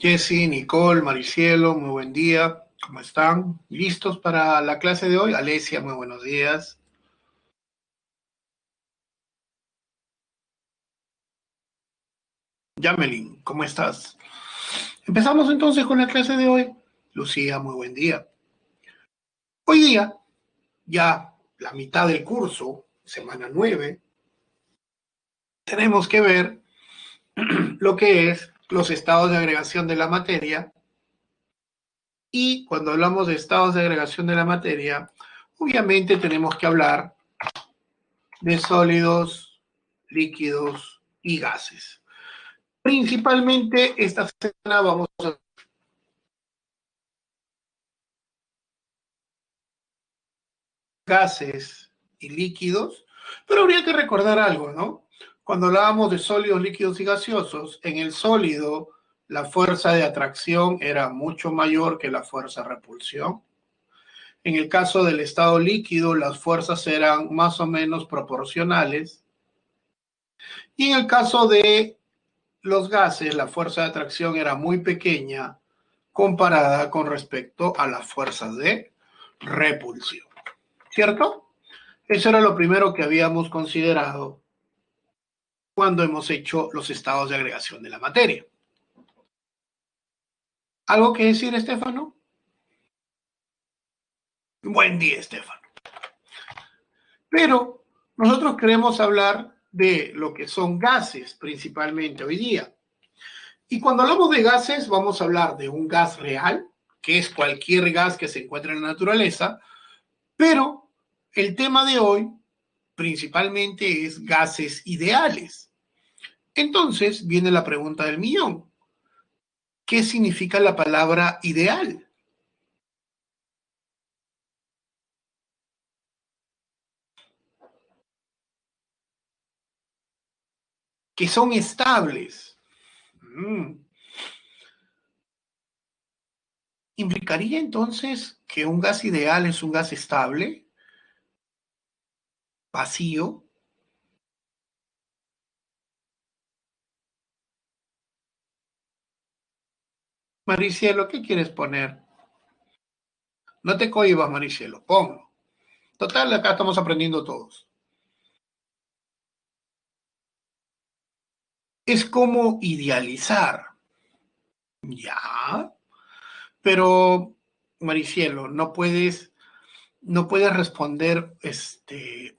Jessy, Nicole, Maricielo, muy buen día. ¿Cómo están? ¿Listos para la clase de hoy? Alesia, muy buenos días. Yamelin, ¿cómo estás? Empezamos entonces con la clase de hoy. Lucía, muy buen día. Hoy día, ya la mitad del curso, semana 9, tenemos que ver lo que es los estados de agregación de la materia. Y cuando hablamos de estados de agregación de la materia, obviamente tenemos que hablar de sólidos, líquidos y gases. Principalmente esta semana vamos a gases y líquidos, pero habría que recordar algo, ¿no? Cuando hablábamos de sólidos, líquidos y gaseosos, en el sólido la fuerza de atracción era mucho mayor que la fuerza de repulsión. En el caso del estado líquido, las fuerzas eran más o menos proporcionales. Y en el caso de los gases, la fuerza de atracción era muy pequeña comparada con respecto a las fuerzas de repulsión. ¿Cierto? Eso era lo primero que habíamos considerado cuando hemos hecho los estados de agregación de la materia. ¿Algo que decir, Estefano? Buen día, Estefano. Pero nosotros queremos hablar de lo que son gases principalmente hoy día. Y cuando hablamos de gases, vamos a hablar de un gas real, que es cualquier gas que se encuentra en la naturaleza, pero el tema de hoy principalmente es gases ideales. Entonces viene la pregunta del millón. ¿Qué significa la palabra ideal? Que son estables. Mm. ¿Implicaría entonces que un gas ideal es un gas estable, vacío? Maricielo, ¿qué quieres poner? No te cohibas, Maricielo, ponlo. Total, acá estamos aprendiendo todos. Es como idealizar. Ya, pero Maricielo, no puedes responder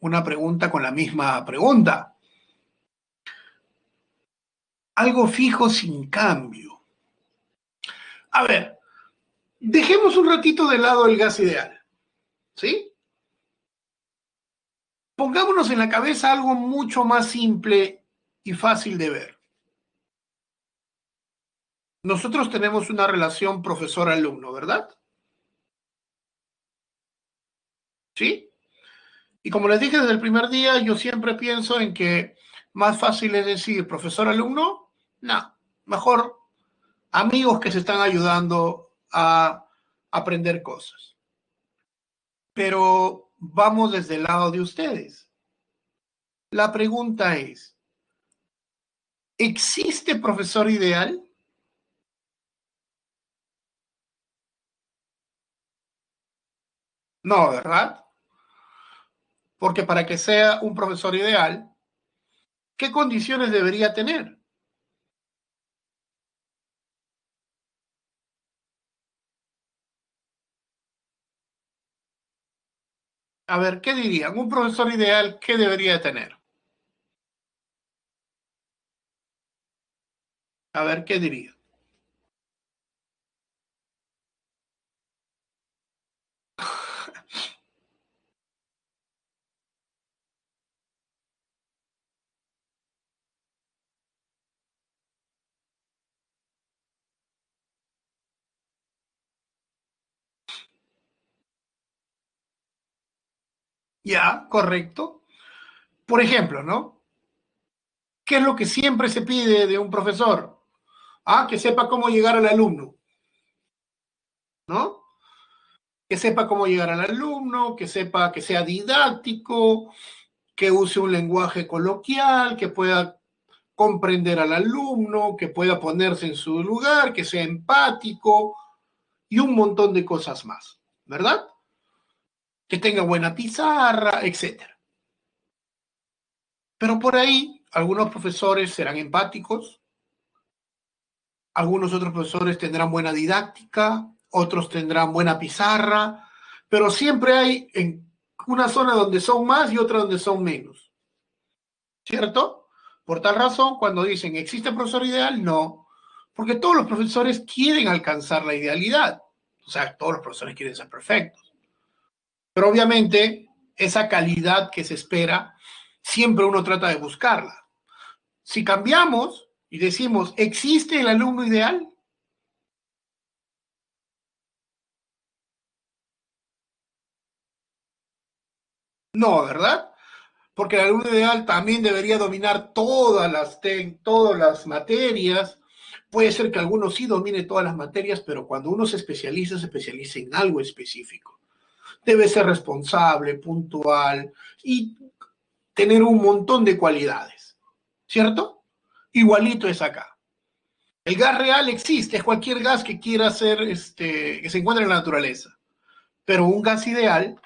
una pregunta con la misma pregunta. Algo fijo sin cambio. A ver, dejemos un ratito de lado el gas ideal, ¿sí? Pongámonos en la cabeza algo mucho más simple y fácil de ver. Nosotros tenemos una relación profesor-alumno, ¿verdad? ¿Sí? Y como les dije desde el primer día, yo siempre pienso en que más fácil es decir profesor-alumno, no, mejor amigos que se están ayudando a aprender cosas. Pero vamos desde el lado de ustedes. La pregunta es, ¿existe profesor ideal? No, ¿verdad? Porque para que sea un profesor ideal, ¿qué condiciones debería tener? A ver, ¿qué dirían? Un profesor ideal, ¿qué debería tener? A ver, ¿qué diría? Ya, correcto. Por ejemplo, ¿no? ¿Qué es lo que siempre se pide de un profesor? Ah, que sepa cómo llegar al alumno, ¿no? Que sepa cómo llegar al alumno, que sepa que sea didáctico, que use un lenguaje coloquial, que pueda comprender al alumno, que pueda ponerse en su lugar, que sea empático y un montón de cosas más, ¿verdad? Que tenga buena pizarra, etcétera. Pero por ahí, algunos profesores serán empáticos, algunos otros profesores tendrán buena didáctica, otros tendrán buena pizarra, pero siempre hay en una zona donde son más y otra donde son menos, ¿cierto? Por tal razón, cuando dicen, ¿existe profesor ideal? No, porque todos los profesores quieren alcanzar la idealidad. O sea, todos los profesores quieren ser perfectos. Pero obviamente, esa calidad que se espera, siempre uno trata de buscarla. Si cambiamos y decimos, ¿existe el alumno ideal? No, ¿verdad? Porque el alumno ideal también debería dominar todas las materias. Puede ser que algunos sí domine todas las materias, pero cuando uno se especializa en algo específico. Debe ser responsable, puntual y tener un montón de cualidades, ¿cierto? Igualito es acá. El gas real existe, es cualquier gas que quiera ser, que se encuentre en la naturaleza. Pero un gas ideal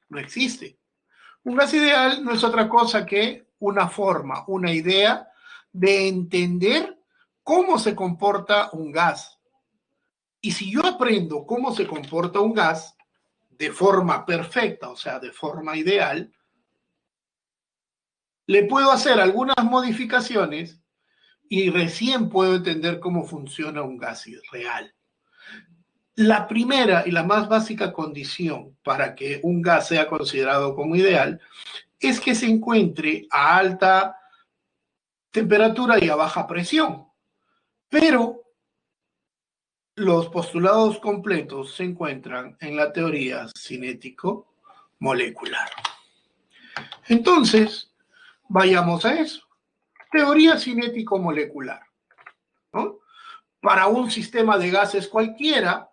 no existe. Un gas ideal no es otra cosa que una forma, una idea de entender cómo se comporta un gas. Y si yo aprendo cómo se comporta un gas de forma perfecta, o sea, de forma ideal, le puedo hacer algunas modificaciones y recién puedo entender cómo funciona un gas real. La primera y la más básica condición para que un gas sea considerado como ideal es que se encuentre a alta temperatura y a baja presión. Pero los postulados completos se encuentran en la teoría cinético-molecular. Entonces, vayamos a eso. Teoría cinético-molecular, ¿no? Para un sistema de gases cualquiera,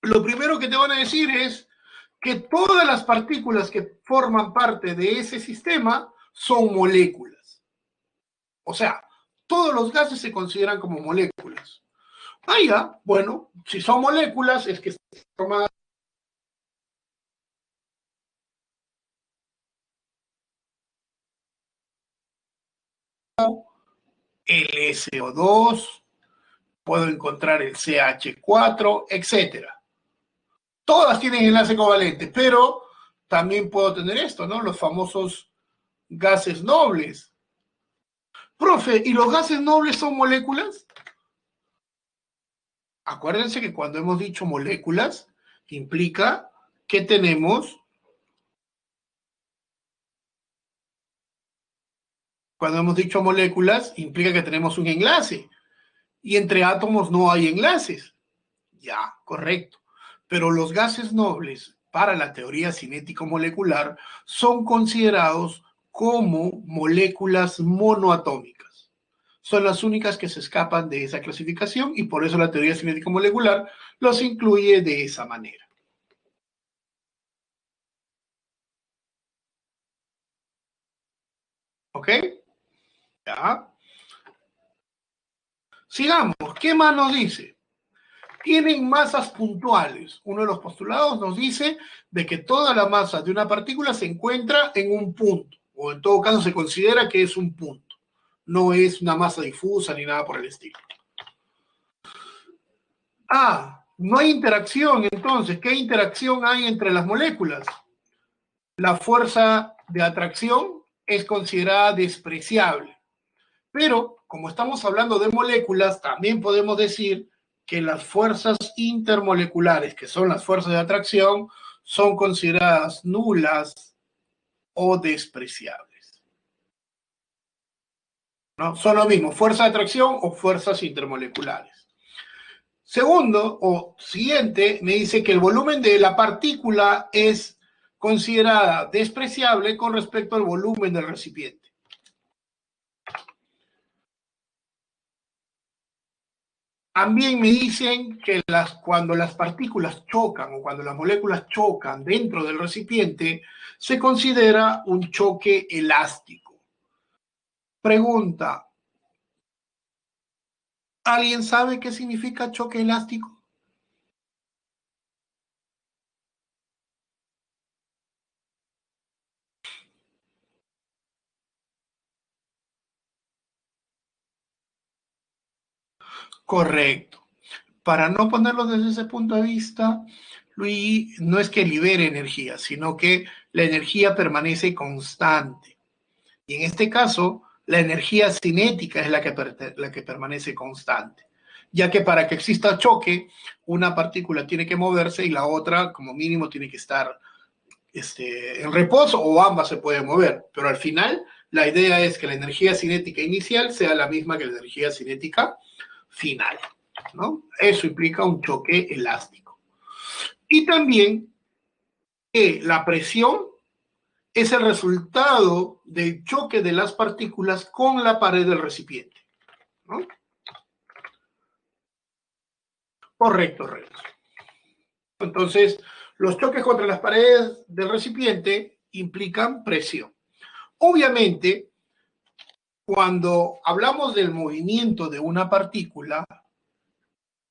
lo primero que te van a decir es que todas las partículas que forman parte de ese sistema son moléculas. O sea, todos los gases se consideran como moléculas. Ah, ya, bueno, si son moléculas es que están formadas el SO2, puedo encontrar el CH4, etcétera. Todas tienen enlace covalente, pero también puedo tener esto, ¿no? Los famosos gases nobles. Profe, ¿y los gases nobles son moléculas? Acuérdense que cuando hemos dicho moléculas, implica que tenemos, cuando hemos dicho moléculas, implica que tenemos un enlace. Y entre átomos no hay enlaces. Ya, correcto. Pero los gases nobles, para la teoría cinético-molecular, son considerados como moléculas monoatómicas. Son las únicas que se escapan de esa clasificación y por eso la teoría cinético-molecular los incluye de esa manera. ¿Ok? Ya. Sigamos. ¿Qué más nos dice? Tienen masas puntuales. Uno de los postulados nos dice de que toda la masa de una partícula se encuentra en un punto, o en todo caso se considera que es un punto. No es una masa difusa ni nada por el estilo. Ah, no hay interacción entonces. ¿Qué interacción hay entre las moléculas? La fuerza de atracción es considerada despreciable. Pero, como estamos hablando de moléculas, también podemos decir que las fuerzas intermoleculares, que son las fuerzas de atracción, son consideradas nulas o despreciables. ¿No? Son lo mismo, fuerza de atracción o fuerzas intermoleculares. Segundo, o siguiente, me dice que el volumen de la partícula es considerada despreciable con respecto al volumen del recipiente. También me dicen que cuando las partículas chocan o cuando las moléculas chocan dentro del recipiente, se considera un choque elástico. Pregunta, ¿alguien sabe qué significa choque elástico? Correcto. Para no ponerlo desde ese punto de vista, Luis, no es que libere energía, sino que la energía permanece constante. Y en este caso, la energía cinética es la que permanece constante, ya que para que exista choque, una partícula tiene que moverse y la otra, como mínimo, tiene que estar en reposo o ambas se pueden mover. Pero al final, la idea es que la energía cinética inicial sea la misma que la energía cinética final, ¿no? Eso implica un choque elástico. Y también que la presión es el resultado del choque de las partículas con la pared del recipiente, ¿no? Correcto, Renzo. Entonces, los choques contra las paredes del recipiente implican presión. Obviamente, cuando hablamos del movimiento de una partícula,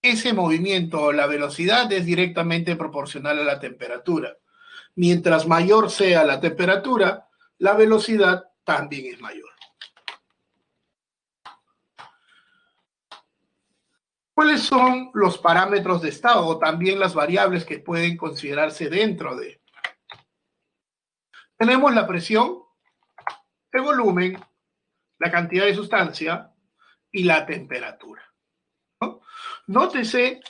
ese movimiento o la velocidad es directamente proporcional a la temperatura. Mientras mayor sea la temperatura, la velocidad también es mayor. ¿Cuáles son los parámetros de estado o también las variables que pueden considerarse dentro de? Tenemos la presión, el volumen, la cantidad de sustancia y la temperatura, ¿no? Nótese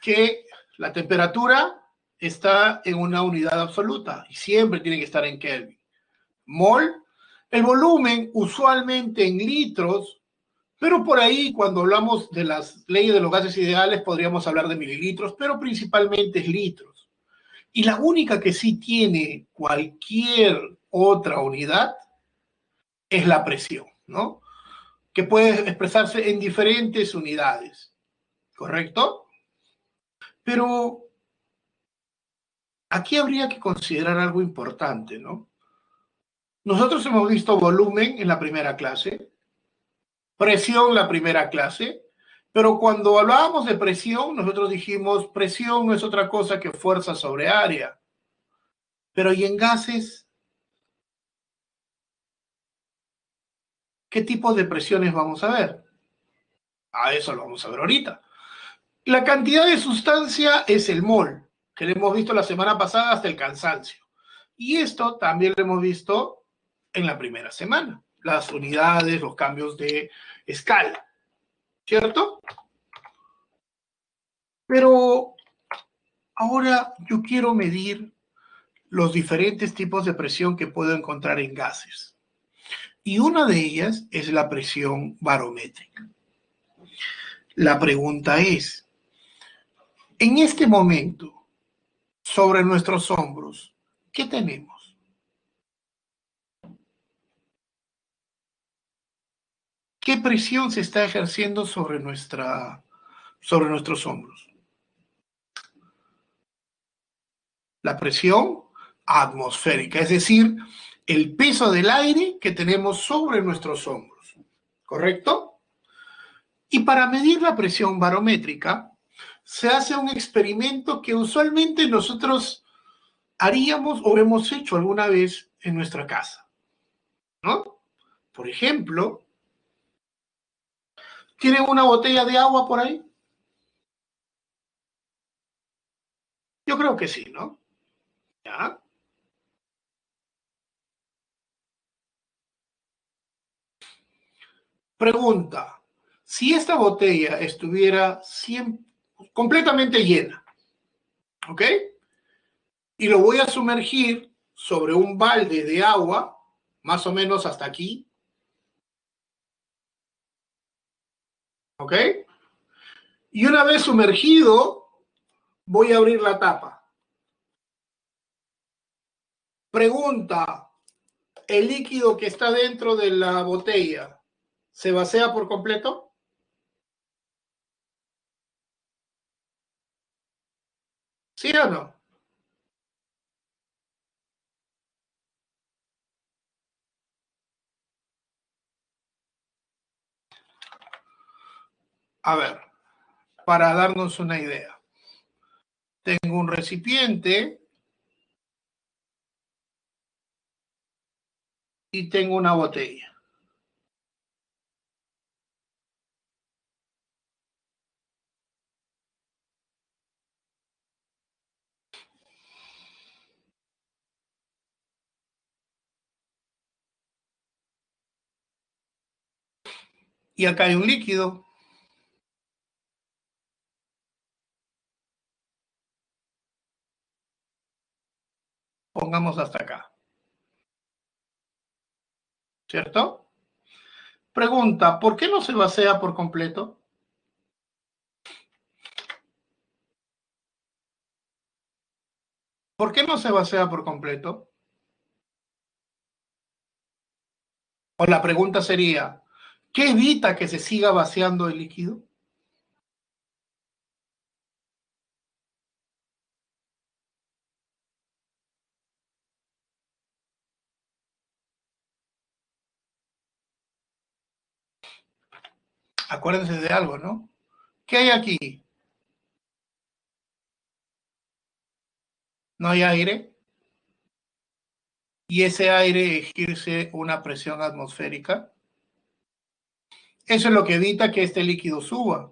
que la temperatura está en una unidad absoluta y siempre tiene que estar en Kelvin. Mol, el volumen usualmente en litros, pero por ahí cuando hablamos de las leyes de los gases ideales podríamos hablar de mililitros, pero principalmente es litros. Y la única que sí tiene cualquier otra unidad es la presión, ¿no? Que puede expresarse en diferentes unidades, ¿correcto? Pero aquí habría que considerar algo importante, ¿no? Nosotros hemos visto volumen en la primera clase, presión la primera clase, pero cuando hablábamos de presión, nosotros dijimos presión no es otra cosa que fuerza sobre área. Pero ¿y en gases? ¿Qué tipo de presiones vamos a ver? A eso lo vamos a ver ahorita. La cantidad de sustancia es el mol, que lo hemos visto la semana pasada hasta el cansancio. Y esto también lo hemos visto en la primera semana. Las unidades, los cambios de escala, ¿cierto? Pero ahora yo quiero medir los diferentes tipos de presión que puedo encontrar en gases. Y una de ellas es la presión barométrica. La pregunta es, en este momento, sobre nuestros hombros, ¿qué tenemos? ¿Qué presión se está ejerciendo sobre nuestros hombros? La presión atmosférica, es decir, el peso del aire que tenemos sobre nuestros hombros, ¿correcto? Y para medir la presión barométrica, se hace un experimento que usualmente nosotros haríamos o hemos hecho alguna vez en nuestra casa, ¿no? Por ejemplo, ¿tienen una botella de agua por ahí? Yo creo que sí, ¿no? ¿Ya? Pregunta, si esta botella estuviera completamente llena, ¿ok? Y lo voy a sumergir sobre un balde de agua, más o menos hasta aquí, ¿ok? Y una vez sumergido, voy a abrir la tapa. Pregunta, ¿el líquido que está dentro de la botella se vacía por completo? ¿Sí o no? A ver, para darnos una idea. Tengo un recipiente y tengo una botella. Y acá hay un líquido. Pongamos hasta acá. ¿Cierto? Pregunta, ¿por qué no se vacía por completo? ¿Por qué no se vacía por completo? O la pregunta sería, ¿qué evita que se siga vaciando el líquido? Acuérdense de algo, ¿no? ¿Qué hay aquí? No hay aire y ese aire ejerce una presión atmosférica. Eso es lo que evita que este líquido suba.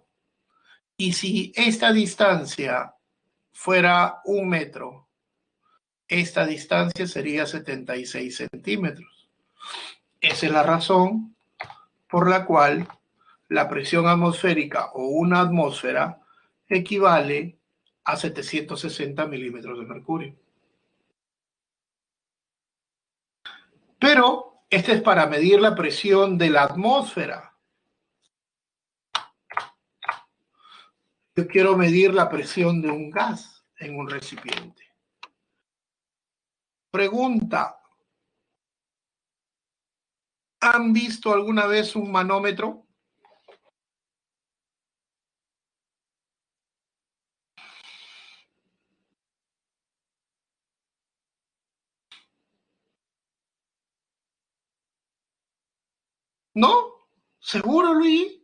Y si esta distancia fuera 1 metro, esta distancia sería 76 centímetros. Esa es la razón por la cual la presión atmosférica o una atmósfera equivale a 760 milímetros de mercurio. Pero este es para medir la presión de la atmósfera. Yo quiero medir la presión de un gas en un recipiente. Pregunta, ¿han visto alguna vez un manómetro? ¿No? ¿Seguro, Luis?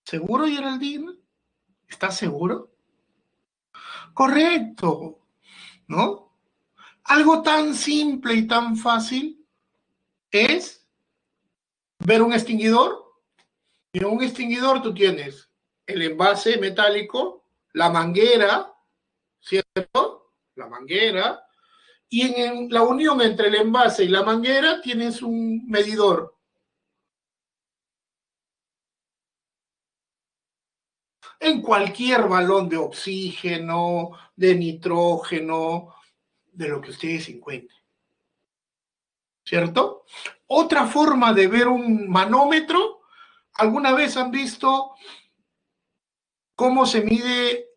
¿Seguro, Geraldine? ¿Estás seguro? Correcto, ¿no? Algo tan simple y tan fácil es ver un extinguidor. Y en un extinguidor tú tienes el envase metálico, la manguera, ¿cierto? La manguera. Y en la unión entre el envase y la manguera tienes un medidor. En cualquier balón de oxígeno, de nitrógeno, de lo que ustedes encuentren, ¿cierto? Otra forma de ver un manómetro, ¿alguna vez han visto cómo se mide,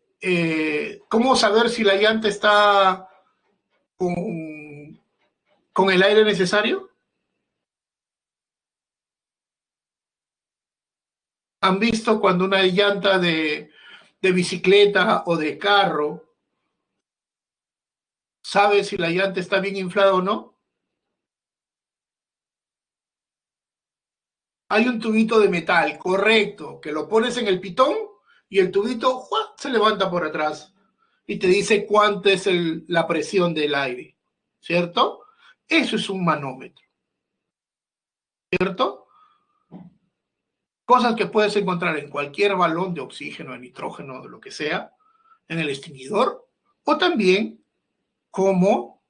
cómo saber si la llanta está con el aire necesario? ¿Han visto cuando una llanta de bicicleta o de carro sabe si la llanta está bien inflada o no? Hay un tubito de metal, correcto, que lo pones en el pitón y el tubito ¡juá!, se levanta por atrás y te dice cuánto es la presión del aire, ¿cierto? Eso es un manómetro, ¿cierto? Cosas que puedes encontrar en cualquier balón de oxígeno, de nitrógeno, de lo que sea, en el extinguidor, o también como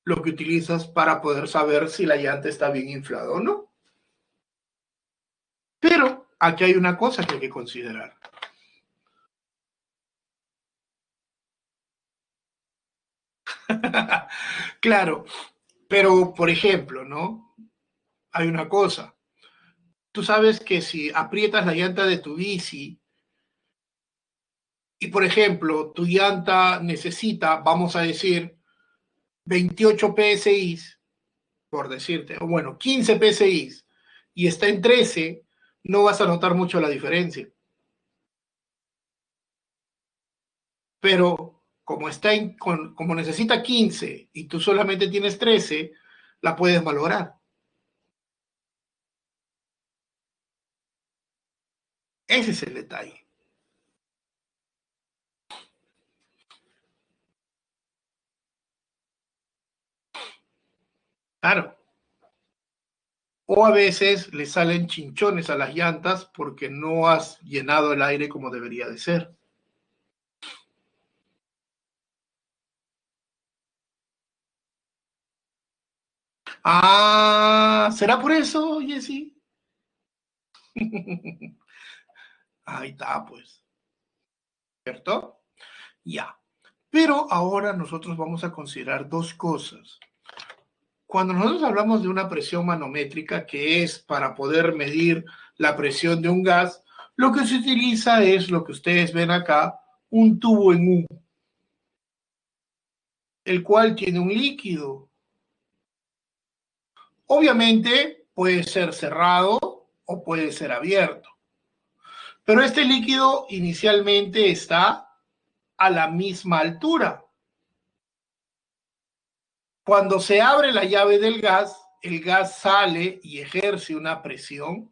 lo que utilizas para poder saber si la llanta está bien inflada o no. Pero aquí hay una cosa que hay que considerar. Claro, pero por ejemplo, ¿no? Hay una cosa. Tú sabes que si aprietas la llanta de tu bici y, por ejemplo, tu llanta necesita, vamos a decir, 28 PSI, por decirte, o bueno, 15 PSI, y está en 13, no vas a notar mucho la diferencia. Pero como, como necesita 15 y tú solamente tienes 13, la puedes valorar. Ese es el detalle. Claro. O a veces le salen chinchones a las llantas porque no has llenado el aire como debería de ser. Ah, ¿será por eso, Jessy? Ahí está, pues. ¿Cierto? Ya. Pero ahora nosotros vamos a considerar dos cosas. Cuando nosotros hablamos de una presión manométrica, que es para poder medir la presión de un gas, lo que se utiliza es lo que ustedes ven acá, un tubo en U, el cual tiene un líquido. Obviamente puede ser cerrado o puede ser abierto, pero este líquido inicialmente está a la misma altura. Cuando se abre la llave del gas, el gas sale y ejerce una presión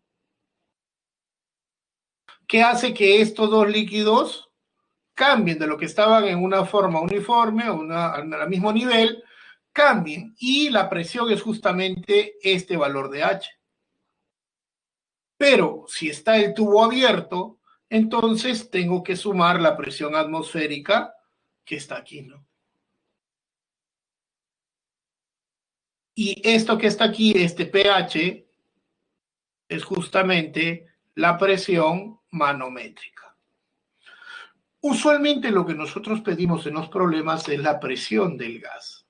que hace que estos dos líquidos cambien de lo que estaban en una forma uniforme o al mismo nivel, cambien. Y la presión es justamente este valor de H. Pero si está el tubo abierto, entonces tengo que sumar la presión atmosférica que está aquí, ¿no? Y esto que está aquí, este pH, es justamente la presión manométrica. Usualmente lo que nosotros pedimos en los problemas es la presión del gas.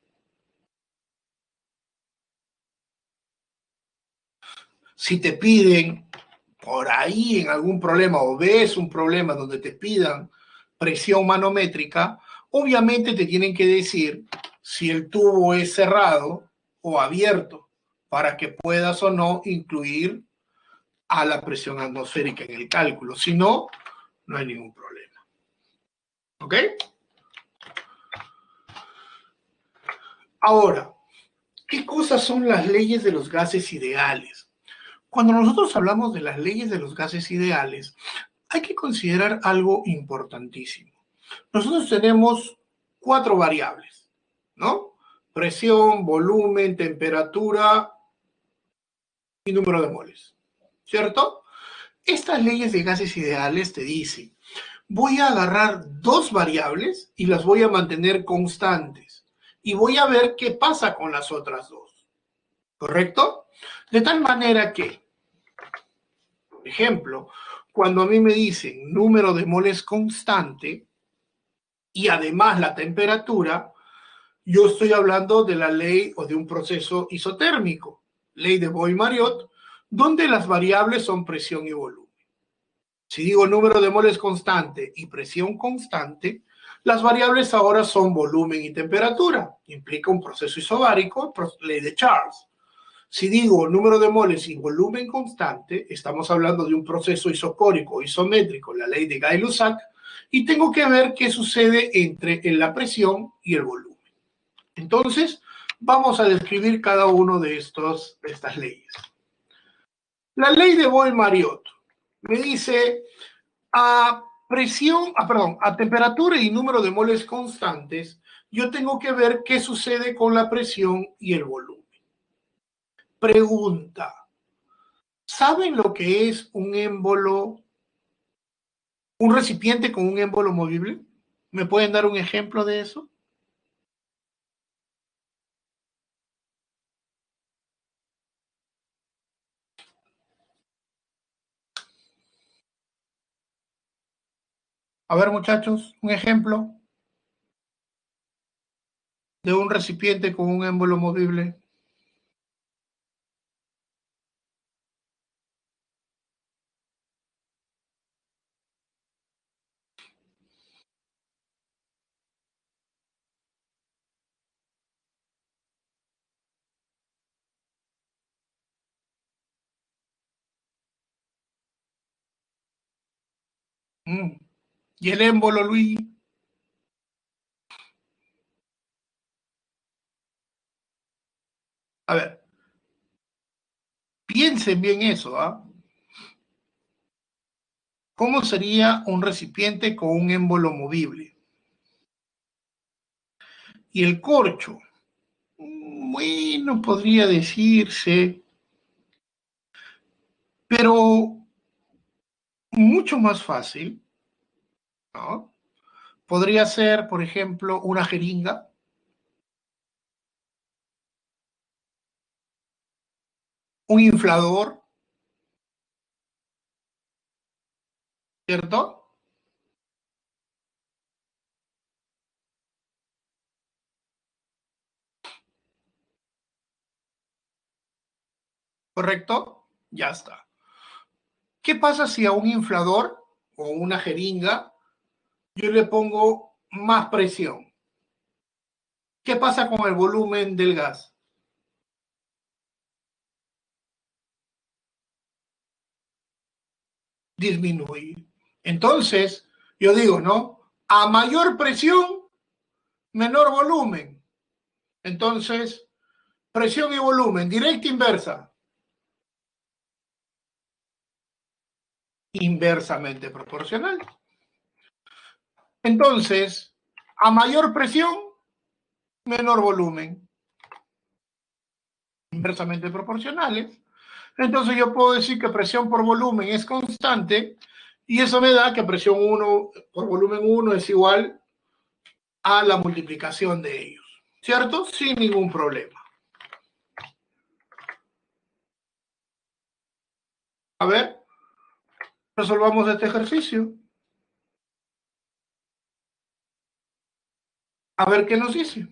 Si te piden por ahí en algún problema o ves un problema donde te pidan presión manométrica, obviamente te tienen que decir si el tubo es cerrado o abierto para que puedas o no incluir a la presión atmosférica en el cálculo. Si no, no hay ningún problema. ¿Ok? Ahora, ¿qué cosas son las leyes de los gases ideales? Cuando nosotros hablamos de las leyes de los gases ideales, hay que considerar algo importantísimo. Nosotros tenemos cuatro variables, ¿no? Presión, volumen, temperatura y número de moles, ¿cierto? Estas leyes de gases ideales te dicen, voy a agarrar dos variables y las voy a mantener constantes y voy a ver qué pasa con las otras dos, ¿correcto? De tal manera que, por ejemplo, cuando a mí me dicen número de moles constante y además la temperatura, yo estoy hablando de la ley o de un proceso isotérmico, ley de Boyle-Mariotte, donde las variables son presión y volumen. Si digo número de moles constante y presión constante, las variables ahora son volumen y temperatura. Implica un proceso isobárico, ley de Charles. Si digo número de moles y volumen constante, estamos hablando de un proceso isocórico, isométrico, la ley de Gay-Lussac, y tengo que ver qué sucede entre la presión y el volumen. Entonces, vamos a describir cada uno de estas leyes. La ley de Boyle-Mariotte me dice a temperatura y número de moles constantes, yo tengo que ver qué sucede con la presión y el volumen. Pregunta, ¿saben lo que es un émbolo, un recipiente con un émbolo movible? ¿Me pueden dar un ejemplo de eso? A ver, muchachos, un ejemplo de un recipiente con un émbolo movible. Mm. Y el émbolo, Luis. A ver, piensen bien eso, ¿ah? ¿Cómo sería un recipiente con un émbolo movible? Y el corcho, bueno, podría decirse, pero mucho más fácil, ¿no? Podría ser, por ejemplo, una jeringa, un inflador, ¿cierto? ¿Correcto? Ya está. ¿Qué pasa si a un inflador o una jeringa yo le pongo más presión? ¿Qué pasa con el volumen del gas? Disminuye. Entonces, yo digo, ¿no? A mayor presión, menor volumen. Entonces, presión y volumen, directa inversa, inversamente proporcional. Entonces, a mayor presión, menor volumen, inversamente proporcionales. Entonces yo puedo decir que presión por volumen es constante y eso me da que presión 1 por volumen 1 es igual a la multiplicación de ellos, ¿cierto? Sin ningún problema. A ver, resolvamos este ejercicio. A ver qué nos dice.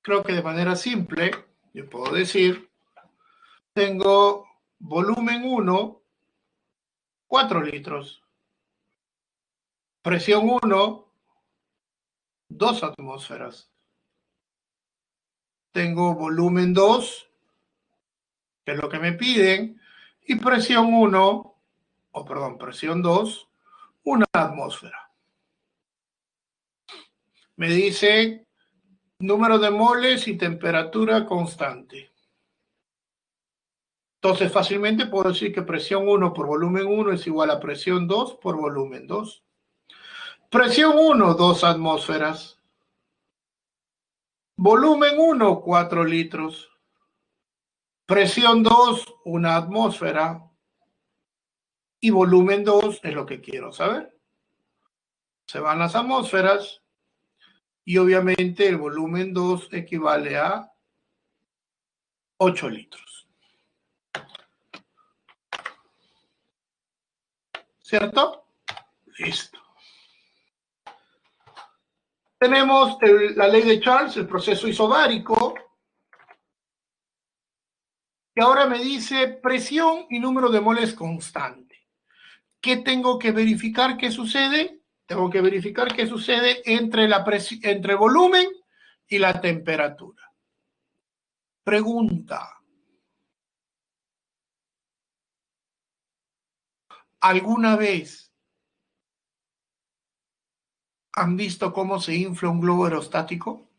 Creo que de manera simple, yo puedo decir, tengo volumen 1, 4 litros, presión 1, 2 atmósferas. Tengo volumen 2, que es lo que me piden, y presión 1, o perdón, presión 2, una atmósfera. Me dice número de moles y temperatura constante. Entonces fácilmente puedo decir que presión 1 por volumen 1 es igual a presión 2 por volumen 2. Presión 1, 2 atmósferas. Volumen 1, 4 litros. Presión 2, una atmósfera. Y volumen 2 es lo que quiero saber. Se van las atmósferas y obviamente el volumen 2 equivale a 8 litros. ¿Cierto? Listo. Tenemos la ley de Charles, el proceso isobárico, que ahora me dice presión y número de moles constante. ¿Qué tengo que verificar qué sucede? Tengo que verificar qué sucede entre entre volumen y la temperatura. Pregunta. ¿Alguna vez han visto cómo se infla un globo aerostático?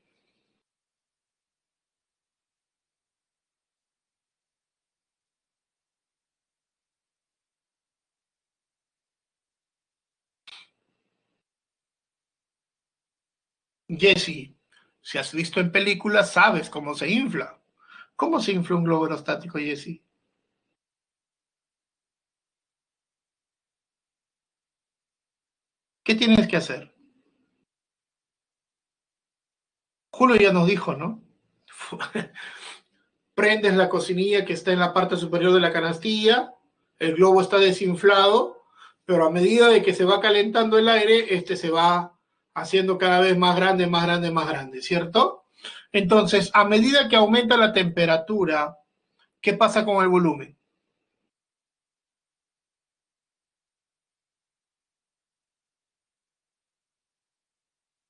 Jesse, si has visto en películas, sabes cómo se infla. ¿Cómo se infla un globo aerostático, Jesse? ¿Qué tienes que hacer? Julio ya nos dijo, ¿no? Prendes la cocinilla que está en la parte superior de la canastilla, el globo está desinflado, pero a medida de que se va calentando el aire, este se va haciendo cada vez más grande, más grande, más grande, ¿cierto? Entonces, a medida que aumenta la temperatura, ¿qué pasa con el volumen?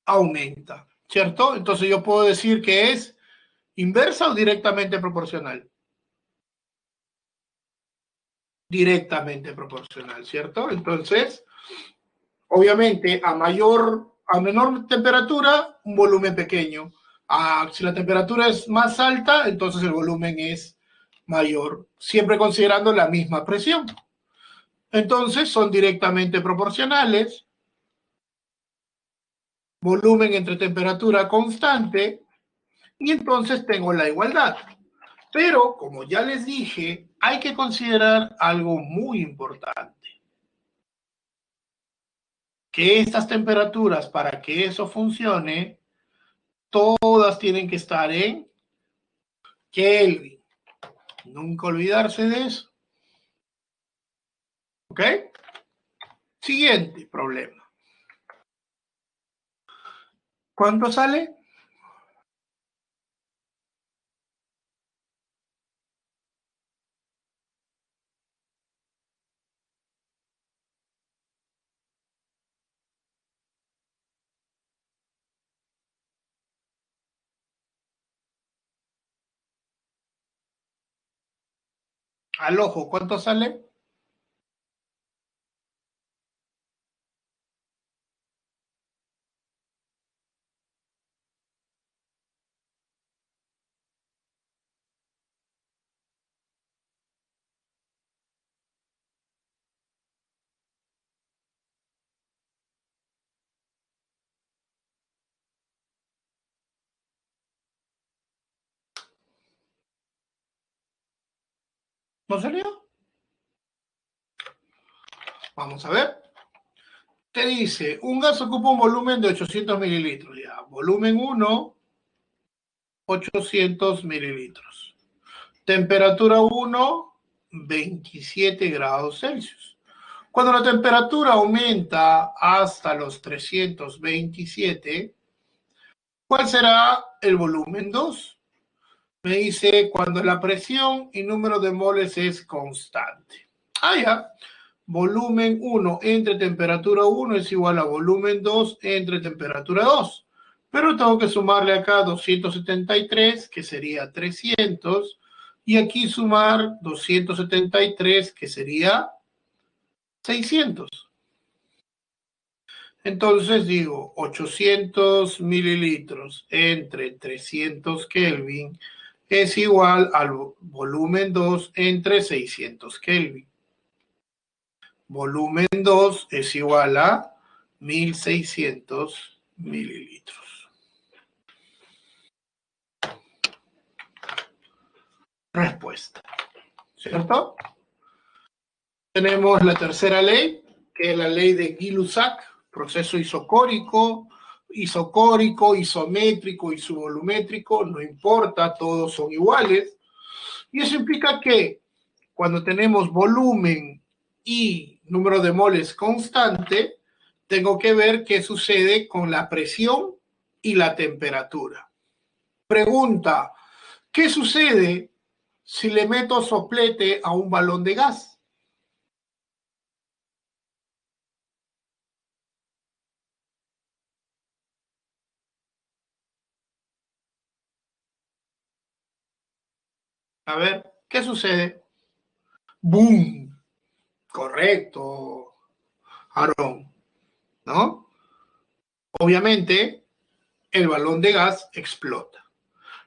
Aumenta, ¿cierto? Entonces yo puedo decir que es inversa o directamente proporcional. directamente proporcional, ¿cierto? Entonces, obviamente, a menor temperatura, un volumen pequeño. Si la temperatura es más alta, entonces el volumen es mayor, siempre considerando la misma presión. Entonces, son directamente proporcionales. Volumen entre temperatura constante, y entonces tengo la igualdad. Pero, como ya les dije, hay que considerar algo muy importante. Que estas temperaturas, para que eso funcione, todas tienen que estar en Kelvin. Nunca olvidarse de eso. ¿Ok? Siguiente problema. ¿Cuánto sale? Al ojo, ¿cuánto sale? ¿No salió? Vamos a ver. Te dice, un gas ocupa un volumen de 800 mililitros. Ya, volumen 1, 800 mililitros. Temperatura 1, 27 grados Celsius. Cuando la temperatura aumenta hasta los 327, ¿cuál será el volumen 2? Me dice cuando la presión y número de moles es constante. Ya. Volumen 1 entre temperatura 1 es igual a volumen 2 entre temperatura 2. Pero tengo que sumarle acá 273, que sería 300, y aquí sumar 273, que sería 600. Entonces digo 800 mililitros entre 300 Kelvin es igual al volumen 2 entre 600 Kelvin. Volumen 2 es igual a 1600 mililitros. Respuesta, ¿cierto? Tenemos la tercera ley, que es la ley de Gay-Lussac, proceso isocórico, isométrico, isovolumétrico, no importa, todos son iguales. Y eso implica que cuando tenemos volumen y número de moles constante, tengo que ver qué sucede con la presión y la temperatura. Pregunta, ¿qué sucede si le meto soplete a un balón de gas? A ver, ¿qué sucede? ¡Boom! Correcto, Aarón, ¿no? Obviamente, el balón de gas explota.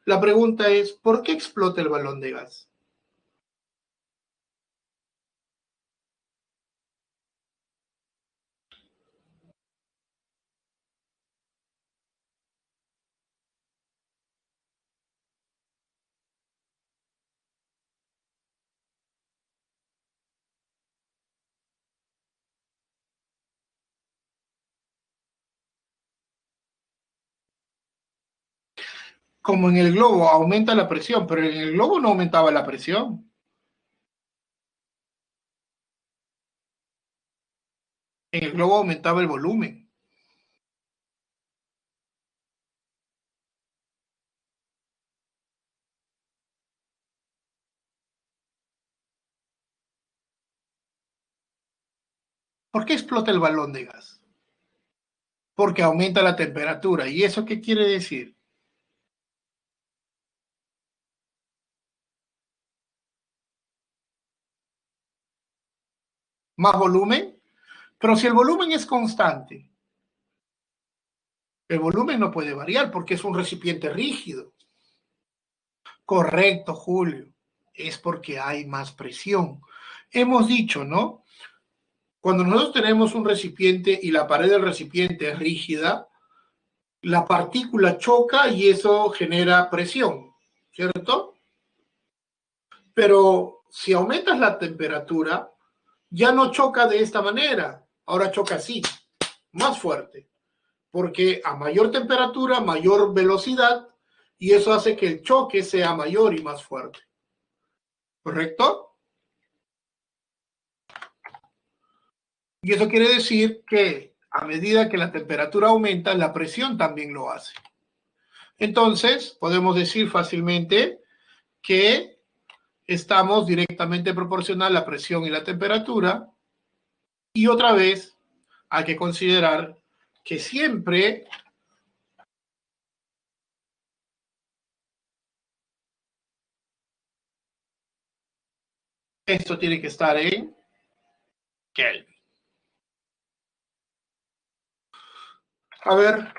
La pregunta es, ¿por qué explota el balón de gas? Como en el globo aumenta la presión, pero en el globo no aumentaba la presión. En el globo aumentaba el volumen. ¿Por qué explota el balón de gas? Porque aumenta la temperatura. ¿Y eso qué quiere decir? más volumen, pero si el volumen es constante, el volumen no puede variar porque es un recipiente rígido. Correcto, Julio. Es porque hay más presión. Hemos dicho, ¿no? Cuando nosotros tenemos un recipiente y la pared del recipiente es rígida, la partícula choca y eso genera presión, ¿cierto? Pero si aumentas la temperatura, ya no choca de esta manera, ahora choca así, más fuerte, porque a mayor temperatura, mayor velocidad, y eso hace que el choque sea mayor y más fuerte. ¿Correcto? Y eso quiere decir que a medida que la temperatura aumenta, la presión también lo hace. Entonces, podemos decir fácilmente que estamos directamente proporcional a la presión y la temperatura. Y otra vez, hay que considerar que siempre esto tiene que estar en Kelvin. A ver,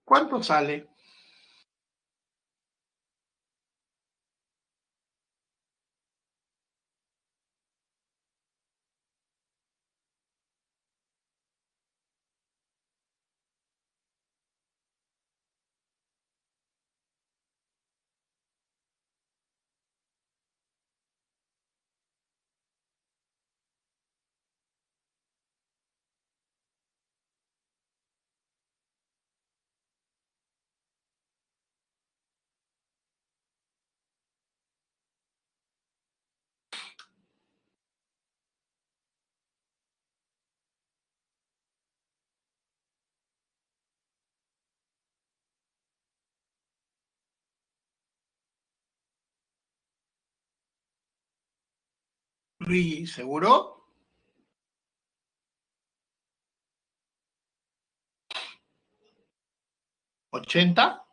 ¿cuánto sale? Luis, ¿seguro? 80,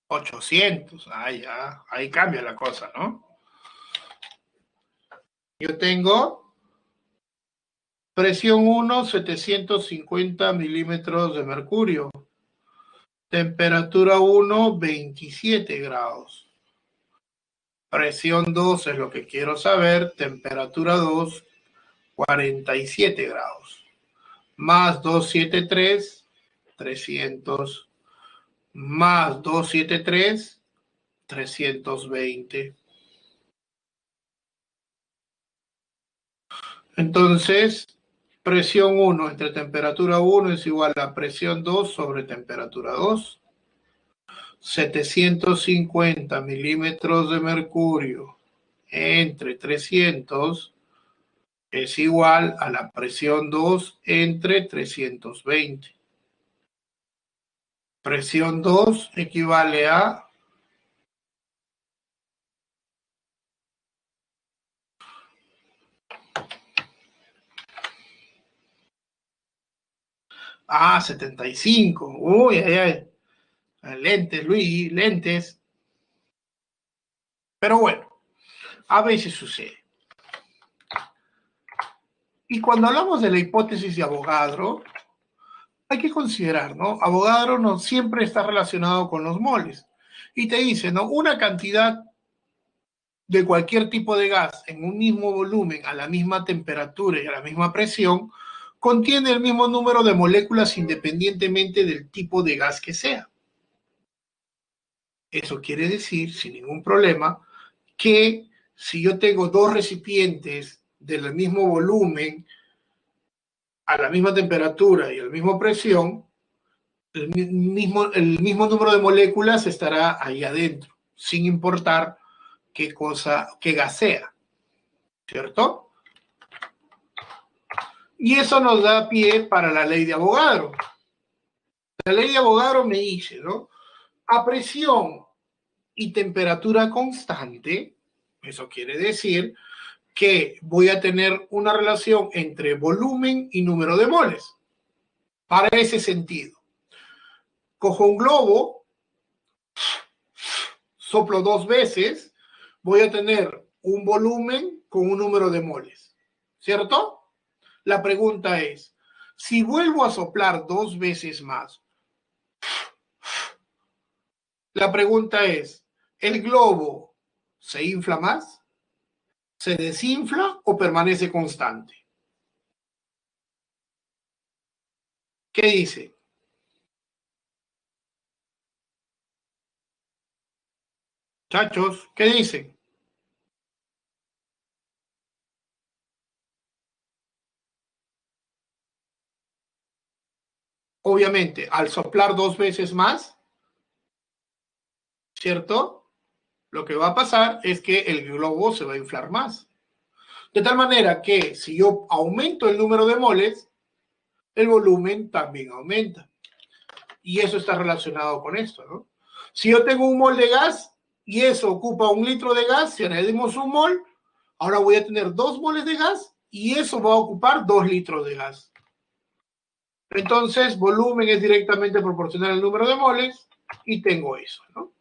800. Ah, ya, ahí cambia la cosa, ¿no? Yo tengo presión 1, 750 milímetros de mercurio. Temperatura 1, 27 grados. Presión 2 es lo que quiero saber. Temperatura 2, 47 grados. Más 273, 300. Más 273, 320. Entonces, presión 1 entre temperatura 1 es igual a presión 2 sobre temperatura 2. 750 milímetros de mercurio entre 300 es igual a la presión 2 entre 320. Presión 2 equivale a 75. Uy, ay, ay. Lentes, Luis, lentes. Pero bueno, a veces sucede. Y cuando hablamos de la hipótesis de Avogadro, hay que considerar, ¿no? Avogadro no siempre está relacionado con los moles. Y te dice, ¿no? Una cantidad de cualquier tipo de gas en un mismo volumen, a la misma temperatura y a la misma presión, contiene el mismo número de moléculas independientemente del tipo de gas que sea. Eso quiere decir, sin ningún problema, que si yo tengo dos recipientes del mismo volumen, a la misma temperatura y a la misma presión, el mismo número de moléculas estará ahí adentro, sin importar qué gas sea, ¿cierto? Y eso nos da pie para la ley de Avogadro. La ley de Avogadro me dice, ¿no? A presión y temperatura constante, eso quiere decir que voy a tener una relación entre volumen y número de moles. Para ese sentido, cojo un globo, soplo 2 veces voy a tener un volumen con un número de moles, ¿cierto? La pregunta es, si vuelvo a soplar 2 veces más, la pregunta es, ¿el globo se infla más? ¿Se desinfla o permanece constante? ¿Qué dice? Chachos, ¿qué dicen? Obviamente, al soplar 2 veces más, ¿cierto? Lo que va a pasar es que el globo se va a inflar más. De tal manera que si yo aumento el número de moles, el volumen también aumenta. Y eso está relacionado con esto, ¿no? Si yo tengo un mol de gas y eso ocupa 1 litro de gas, si añadimos un mol, ahora voy a tener 2 moles de gas y eso va a ocupar 2 litros de gas. Entonces, volumen es directamente proporcional al número de moles y tengo eso, ¿no?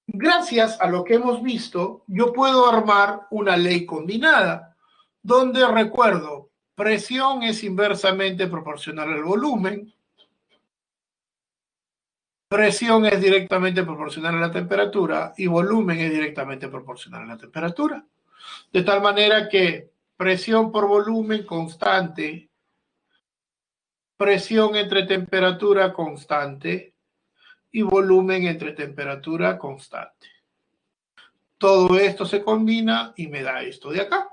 Gracias a lo que hemos visto, yo puedo armar una ley combinada, donde recuerdo, presión es inversamente proporcional al volumen, presión es directamente proporcional a la temperatura y volumen es directamente proporcional a la temperatura. De tal manera que presión por volumen constante, presión entre temperatura constante y volumen entre temperatura constante. Todo esto se combina y me da esto de acá.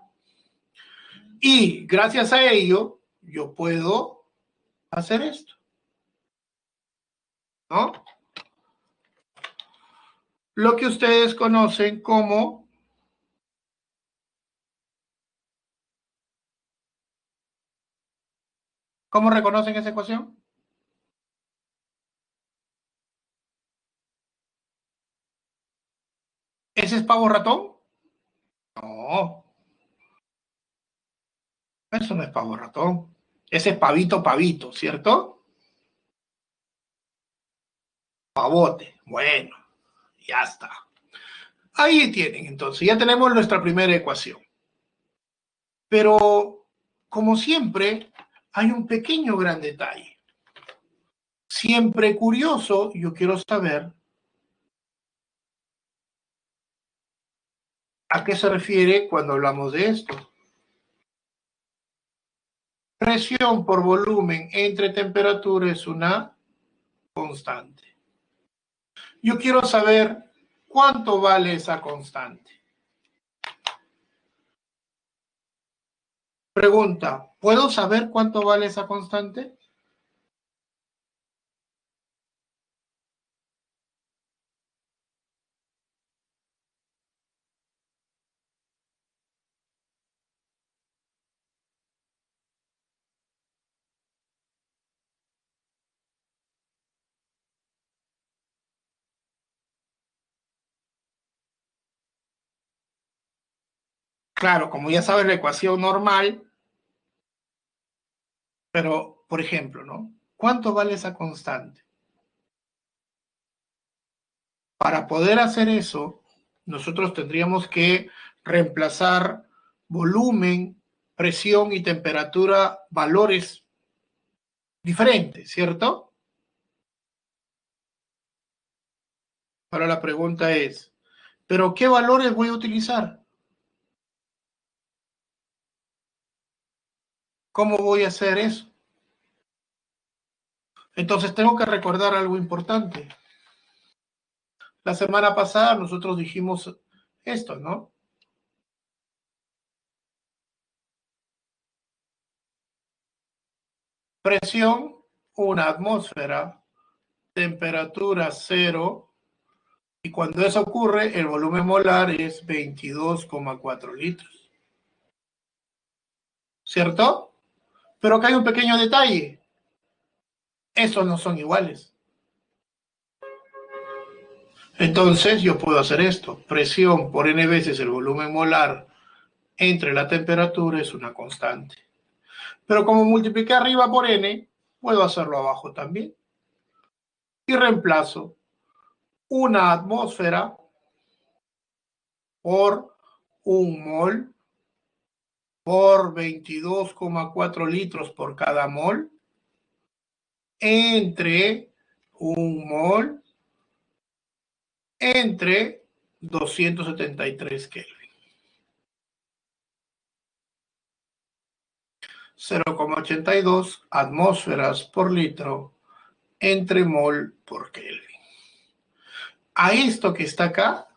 Y gracias a ello, yo puedo hacer esto, ¿no? Lo que ustedes conocen como, ¿cómo reconocen esa ecuación? ¿Ese es pavo ratón? No, eso no es pavo ratón. Ese es pavito, pavito, ¿cierto? Pavote. Bueno, ya está. Ahí tienen, entonces, ya tenemos nuestra primera ecuación. Pero, como siempre, hay un pequeño gran detalle. Siempre curioso, yo quiero saber a qué se refiere cuando hablamos de esto. Presión por volumen entre temperatura es una constante. Yo quiero saber cuánto vale esa constante. Pregunta, ¿puedo saber cuánto vale esa constante? Claro, como ya sabes la ecuación normal, pero, por ejemplo, ¿no? ¿Cuánto vale esa constante? Para poder hacer eso, nosotros tendríamos que reemplazar volumen, presión y temperatura, valores diferentes, ¿cierto? Ahora la pregunta es, ¿pero qué valores voy a utilizar? ¿Cómo voy a hacer eso? Entonces tengo que recordar algo importante. La semana pasada nosotros dijimos esto, ¿no? Presión, 1 atmósfera, temperatura 0, y cuando eso ocurre, el volumen molar es 22,4 litros. ¿Cierto? Pero acá hay un pequeño detalle. Esos no son iguales. Entonces yo puedo hacer esto. Presión por n veces el volumen molar entre la temperatura es una constante. Pero como multipliqué arriba por n, puedo hacerlo abajo también. Y reemplazo una atmósfera por 1 mol por 22,4 litros por cada mol entre 1 mol entre 273 Kelvin. 0,82 atmósferas por litro entre mol por Kelvin. A esto que está acá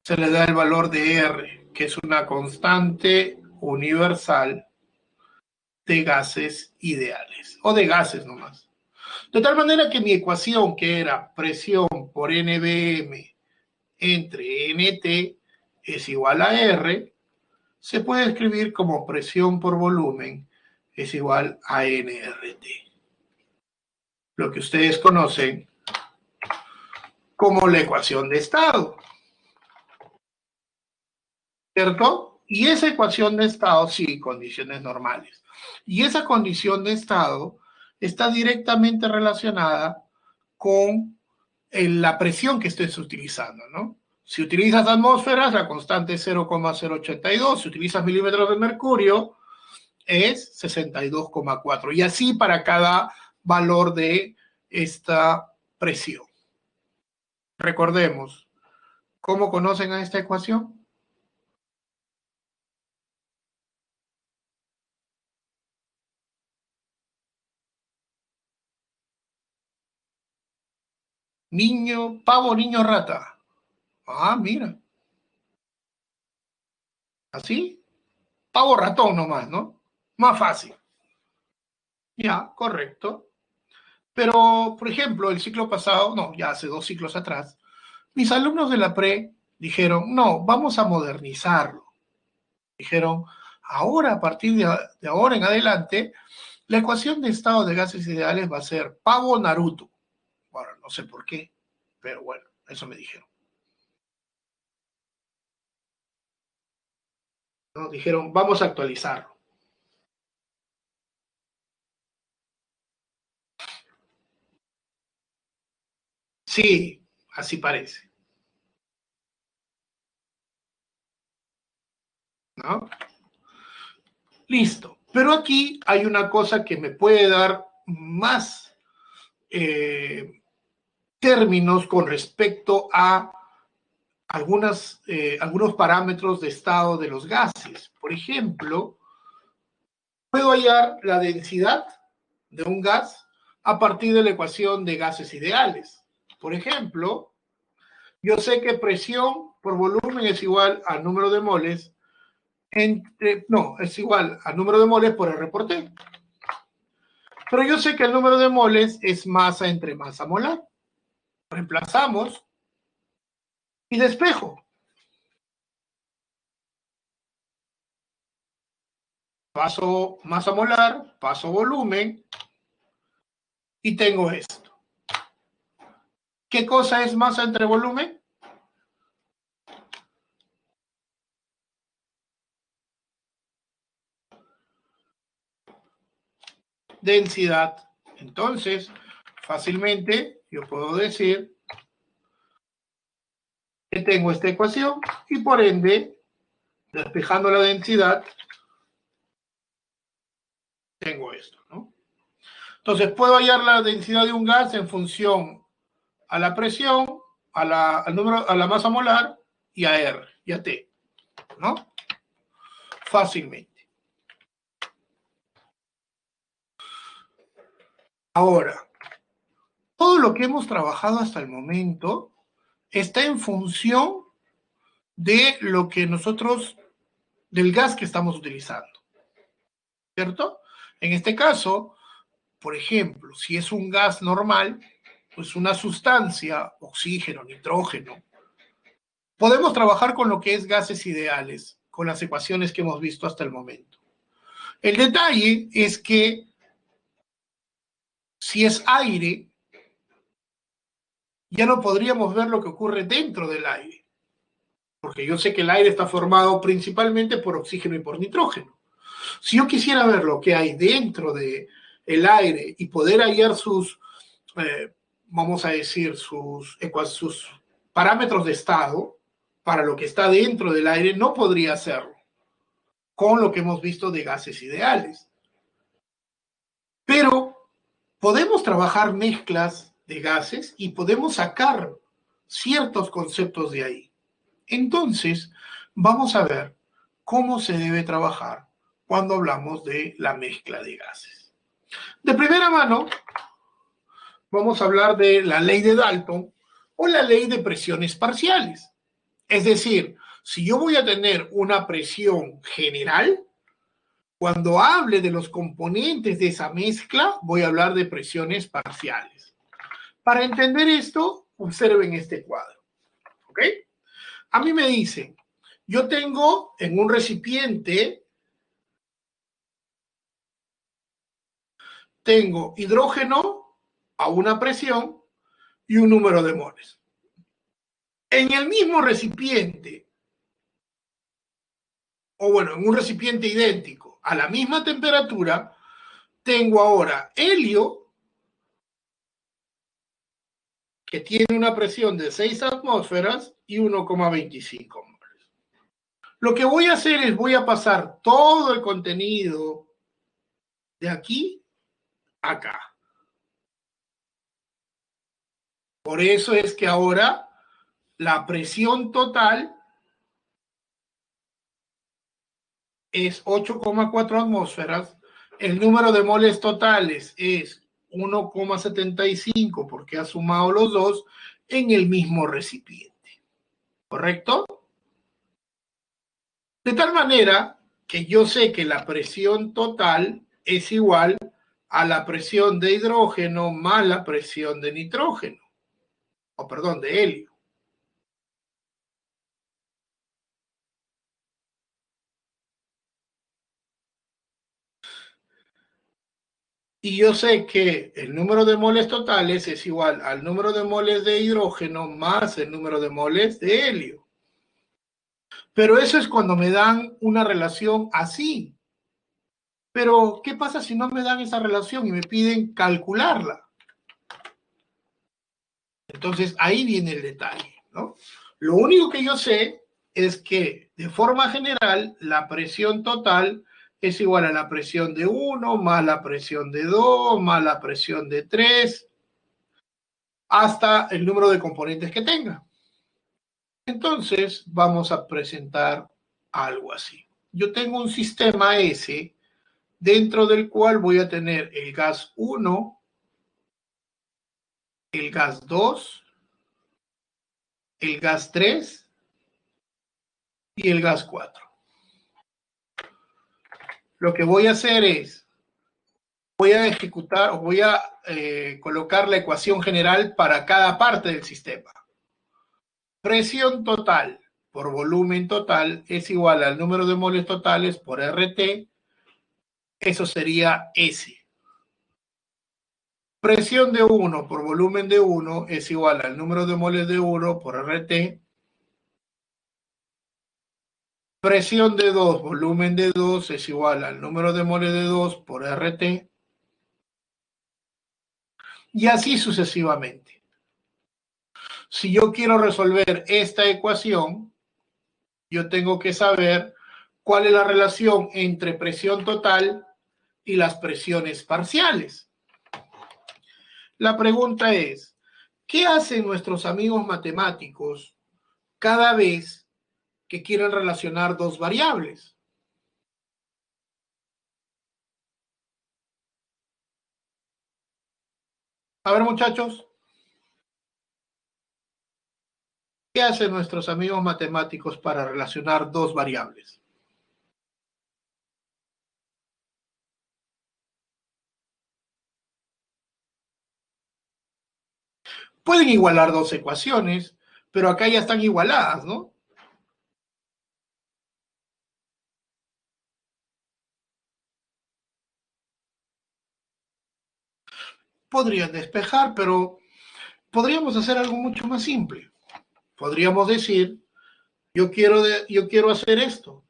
se le da el valor de R, que es una constante universal de gases ideales, o de gases nomás. De tal manera que mi ecuación, que era presión por NBM entre NT es igual a R, se puede escribir como presión por volumen es igual a nRT. Lo que ustedes conocen como la ecuación de estado. ¿Cierto? Y esa ecuación de estado, sí, condiciones normales. Y esa condición de estado está directamente relacionada con la presión que estés utilizando, ¿no? Si utilizas atmósferas, la constante es 0,082. Si utilizas milímetros de mercurio, es 62,4. Y así para cada valor de esta presión. Recordemos, ¿cómo conocen a esta ecuación? Niño, pavo, niño, rata. Ah, mira. ¿Así? Pavo, ratón nomás, ¿no? Más fácil. Ya, correcto. Pero, por ejemplo, el ciclo pasado, no, ya hace 2 ciclos atrás, mis alumnos de la pre dijeron, no, vamos a modernizarlo. Dijeron, ahora, a partir de ahora en adelante, la ecuación de estado de gases ideales va a ser pavo Naruto. Bueno, no sé por qué, pero bueno, eso me dijeron. ¿No? Dijeron, vamos a actualizarlo. Sí, así parece, ¿no? Listo. Pero aquí hay una cosa que me puede dar más términos con respecto a algunos parámetros de estado de los gases. Por ejemplo, puedo hallar la densidad de un gas a partir de la ecuación de gases ideales. Por ejemplo, yo sé que presión por volumen es igual al número de moles es igual al número de moles por R por T. Pero yo sé que el número de moles es masa entre masa molar. Reemplazamos y despejo. Paso masa molar, paso volumen y tengo esto. ¿Qué cosa es masa entre volumen? Densidad. Entonces, fácilmente yo puedo decir que tengo esta ecuación y por ende, despejando la densidad, tengo esto, ¿no? Entonces, puedo hallar la densidad de un gas en función a la presión, al número, a la masa molar y a R y a T, ¿no? Fácilmente. Ahora, todo lo que hemos trabajado hasta el momento está en función de lo que nosotros, del gas que estamos utilizando, ¿cierto? En este caso, por ejemplo, si es un gas normal, pues una sustancia, oxígeno, nitrógeno, podemos trabajar con lo que es gases ideales, con las ecuaciones que hemos visto hasta el momento. El detalle es que si es aire, ya no podríamos ver lo que ocurre dentro del aire, porque yo sé que el aire está formado principalmente por oxígeno y por nitrógeno. Si yo quisiera ver lo que hay dentro del aire y poder hallar sus vamos a decir, sus parámetros de estado para lo que está dentro del aire, no podría hacerlo con lo que hemos visto de gases ideales. Pero podemos trabajar mezclas de gases y podemos sacar ciertos conceptos de ahí. Entonces, vamos a ver cómo se debe trabajar cuando hablamos de la mezcla de gases. De primera mano, vamos a hablar de la ley de Dalton o la ley de presiones parciales. Es decir, si yo voy a tener una presión general, cuando hable de los componentes de esa mezcla, voy a hablar de presiones parciales. Para entender esto, observen este cuadro. ¿Ok? A mí me dicen, yo tengo en un recipiente, tengo hidrógeno a una presión y un número de moles. En el mismo recipiente, o bueno, en un recipiente idéntico, a la misma temperatura, tengo ahora helio, que tiene una presión de 6 atmósferas y 1,25 moles. Lo que voy a hacer es voy a pasar todo el contenido de aquí a acá. Por eso es que ahora la presión total es 8,4 atmósferas, el número de moles totales es 1,75 porque ha sumado los dos en el mismo recipiente. ¿Correcto? De tal manera que yo sé que la presión total es igual a la presión de hidrógeno más la presión de nitrógeno, o perdón, de helio. Y yo sé que el número de moles totales es igual al número de moles de hidrógeno más el número de moles de helio. Pero eso es cuando me dan una relación así. Pero, ¿qué pasa si no me dan esa relación y me piden calcularla? Entonces, ahí viene el detalle, ¿no? Lo único que yo sé es que, de forma general, la presión total es igual a la presión de 1 más la presión de 2 más la presión de 3 hasta el número de componentes que tenga. Entonces, vamos a presentar algo así. Yo tengo un sistema S dentro del cual voy a tener el gas 1, el gas 2, el gas 3 y el gas 4. Lo que voy a hacer es, voy a ejecutar o voy a colocar la ecuación general para cada parte del sistema. Presión total por volumen total es igual al número de moles totales por RT, eso sería S. Presión de 1 por volumen de 1 es igual al número de moles de 1 por RT. Presión de 2, volumen de 2 es igual al número de moles de 2 por RT. Y así sucesivamente. Si yo quiero resolver esta ecuación, yo tengo que saber cuál es la relación entre presión total y las presiones parciales. La pregunta es, ¿qué hacen nuestros amigos matemáticos cada vez que quieren relacionar dos variables? A ver, muchachos, ¿qué hacen nuestros amigos matemáticos para relacionar dos variables? Pueden igualar dos ecuaciones, pero acá ya están igualadas, ¿no? Podrían despejar, pero podríamos hacer algo mucho más simple. Podríamos decir, yo quiero hacer esto.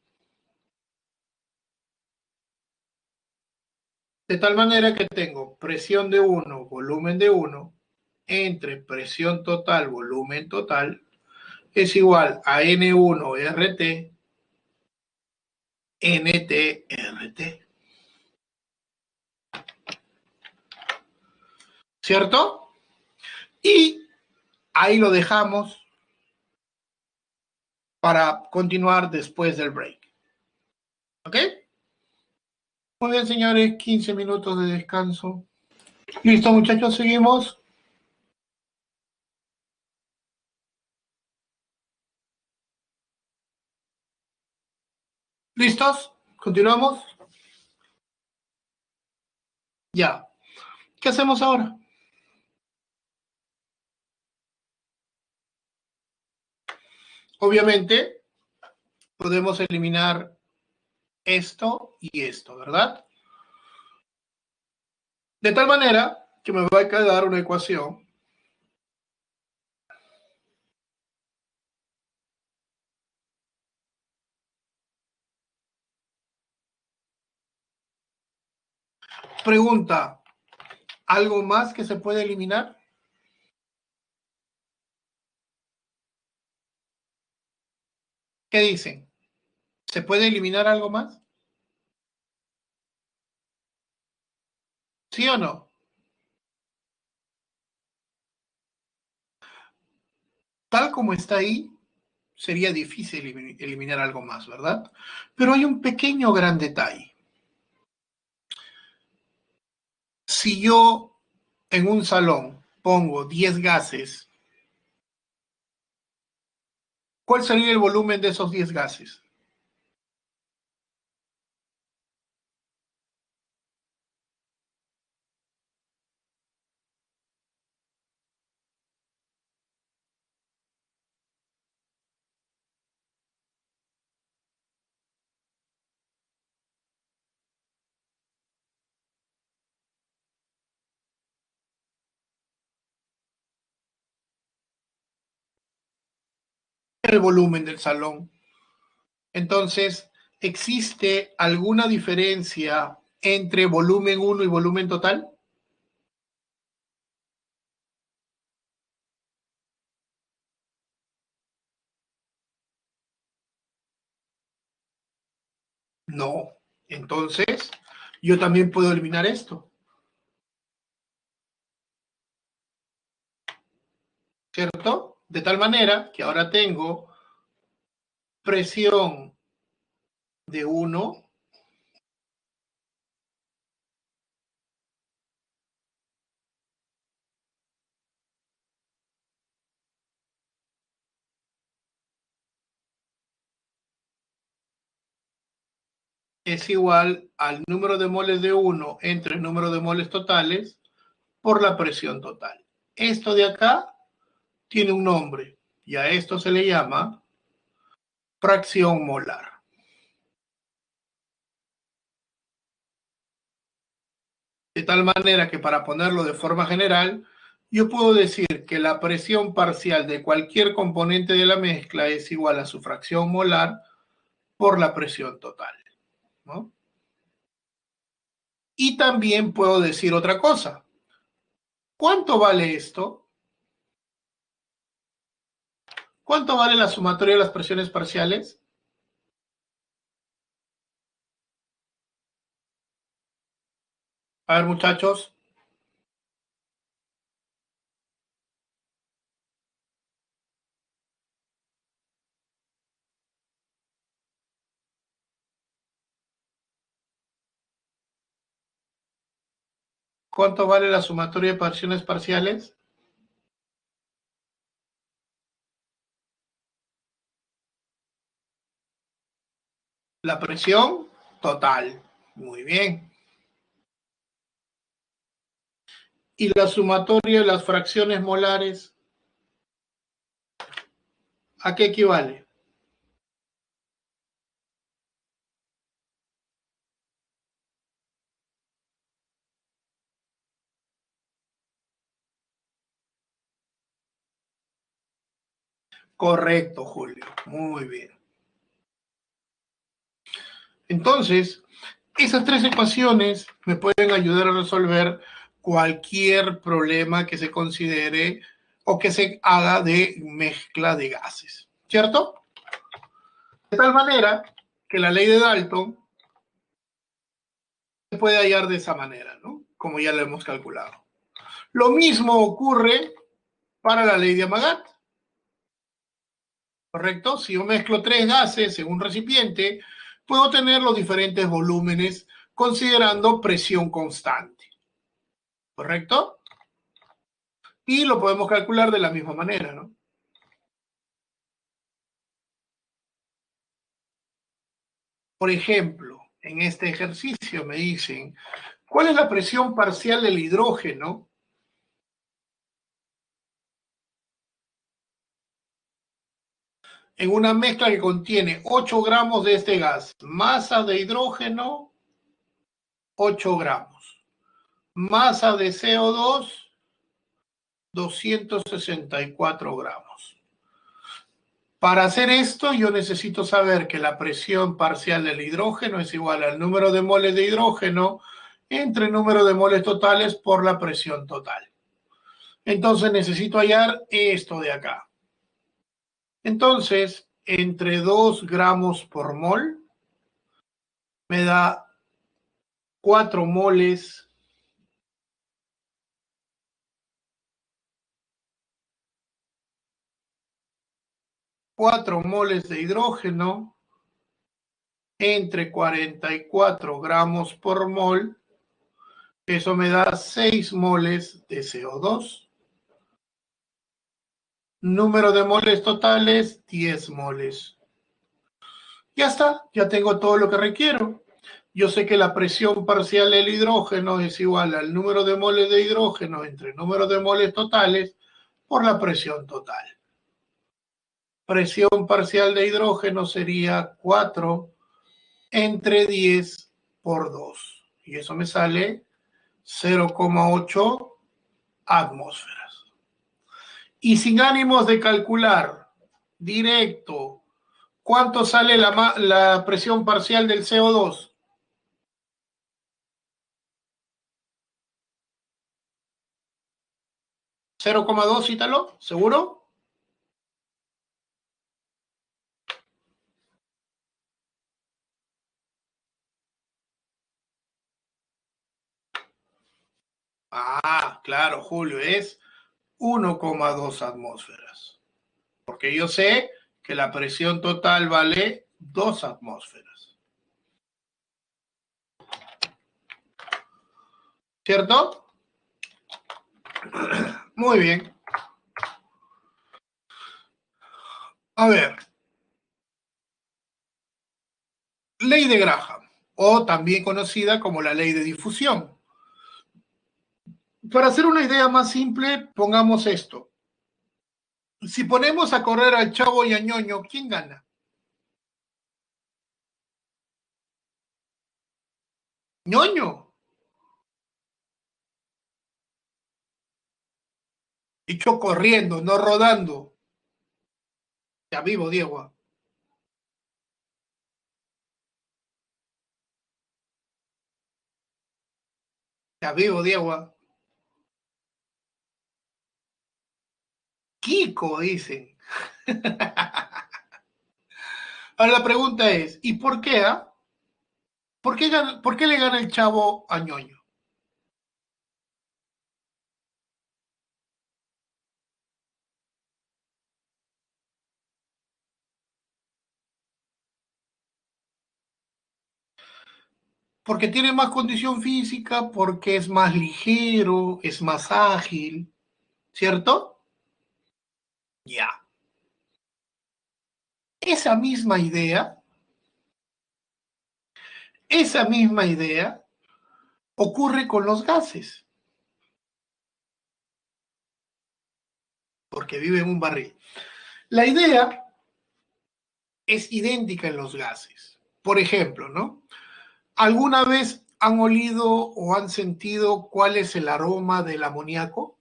De tal manera que tengo presión de 1, volumen de 1, entre presión total, volumen total, es igual a N1 RT, NT RT. ¿Cierto? Y ahí lo dejamos para continuar después del break. ¿Ok? Muy bien, señores, 15 minutos de descanso. Listo, muchachos, seguimos. ¿Listos? ¿Continuamos? Ya. ¿Qué hacemos ahora? Obviamente, podemos eliminar esto y esto, ¿verdad? De tal manera que me va a quedar una ecuación pregunta, ¿algo más que se puede eliminar? ¿Qué dicen? ¿Se puede eliminar algo más? ¿Sí o no? Tal como está ahí, sería difícil eliminar algo más, ¿verdad? Pero hay un pequeño gran detalle. Si yo en un salón pongo 10 gases, ¿cuál sería el volumen de esos 10 gases? El volumen del salón. Entonces, ¿existe alguna diferencia entre volumen 1 y volumen total? No. Entonces, yo también puedo eliminar esto, ¿cierto? De tal manera que ahora tengo presión de 1 es igual al número de moles de 1 entre el número de moles totales por la presión total. Esto de acá tiene un nombre y a esto se le llama fracción molar. De tal manera que para ponerlo de forma general, yo puedo decir que la presión parcial de cualquier componente de la mezcla es igual a su fracción molar por la presión total, ¿no? Y también puedo decir otra cosa. ¿Cuánto vale esto? ¿Cuánto vale la sumatoria de las presiones parciales? A ver, muchachos, ¿cuánto vale la sumatoria de presiones parciales? La presión total. Muy bien. ¿Y la sumatoria de las fracciones molares? ¿A qué equivale? Correcto, Julio. Muy bien. Entonces, esas tres ecuaciones me pueden ayudar a resolver cualquier problema que se considere o que se haga de mezcla de gases, ¿cierto? De tal manera que la ley de Dalton se puede hallar de esa manera, ¿no? Como ya lo hemos calculado. Lo mismo ocurre para la ley de Amagat, ¿correcto? Si yo mezclo tres gases en un recipiente, puedo tener los diferentes volúmenes considerando presión constante, ¿correcto? Y lo podemos calcular de la misma manera, ¿no? Por ejemplo, en este ejercicio me dicen, ¿cuál es la presión parcial del hidrógeno en una mezcla que contiene 8 gramos de este gas? Masa de hidrógeno, 8 gramos. Masa de CO2, 264 gramos. Para hacer esto, yo necesito saber que la presión parcial del hidrógeno es igual al número de moles de hidrógeno entre el número de moles totales por la presión total. Entonces necesito hallar esto de acá. Entonces, entre 2 gramos por mol me da 4 moles de hidrógeno entre 44 gramos por mol. Eso me da 6 moles de CO2. Número de moles totales, 10 moles. Ya está, ya tengo todo lo que requiero. Yo sé que la presión parcial del hidrógeno es igual al número de moles de hidrógeno entre el número de moles totales por la presión total. Presión parcial de hidrógeno sería 4 entre 10 por 2. Y eso me sale 0,8 atmósferas. Y sin ánimos de calcular, directo, ¿cuánto sale la presión parcial del CO2? 0,2, Ítalo, ¿seguro? Ah, claro, Julio, es 1,2 atmósferas. Porque yo sé que la presión total vale 2 atmósferas. ¿Cierto? Muy bien. A ver, ley de Graham, o también conocida como la ley de difusión. Para hacer una idea más simple, pongamos esto. Si ponemos a correr al Chavo y a Ñoño, ¿quién gana? Ñoño. Dicho corriendo, no rodando. Ya vivo, Diego. Ya vivo, Diego. Kiko, dicen. Ahora la pregunta es, ¿y por qué? ¿Por qué le gana el Chavo a Ñoño? Porque tiene más condición física, porque es más ligero, es más ágil, ¿cierto? Ya. Esa misma idea, esa misma idea ocurre con los gases, porque vive en un barril. La idea es idéntica en los gases. Por ejemplo, ¿no? ¿Alguna vez han olido o han sentido cuál es el aroma del amoníaco?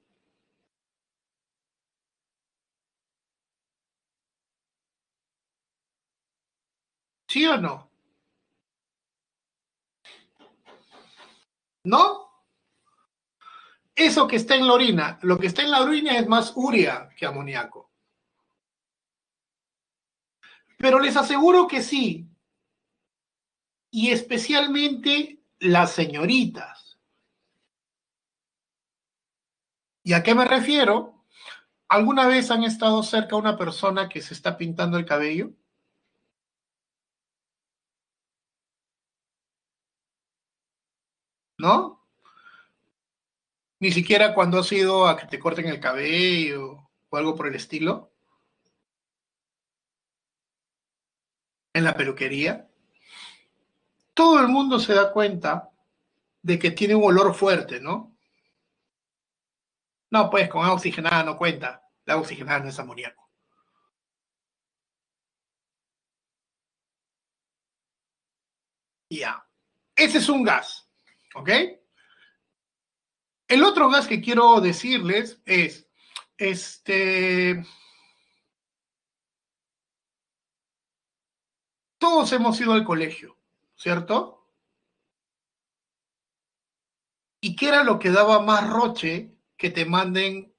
¿Sí o no? ¿No? Eso que está en la orina, lo que está en la orina es más urea que amoníaco. Pero les aseguro que sí, y especialmente las señoritas. ¿Y a qué me refiero? ¿Alguna vez han estado cerca a una persona que se está pintando el cabello? ¿No? Ni siquiera cuando has ido a que te corten el cabello o algo por el estilo, en la peluquería. Todo el mundo se da cuenta de que tiene un olor fuerte, ¿no? No, pues con agua oxigenada no cuenta. La agua oxigenada no es amoníaco. Ya. Ese es un gas, ¿ok? El otro gas que quiero decirles es, este, todos hemos ido al colegio, ¿cierto? ¿Y qué era lo que daba más roche que te manden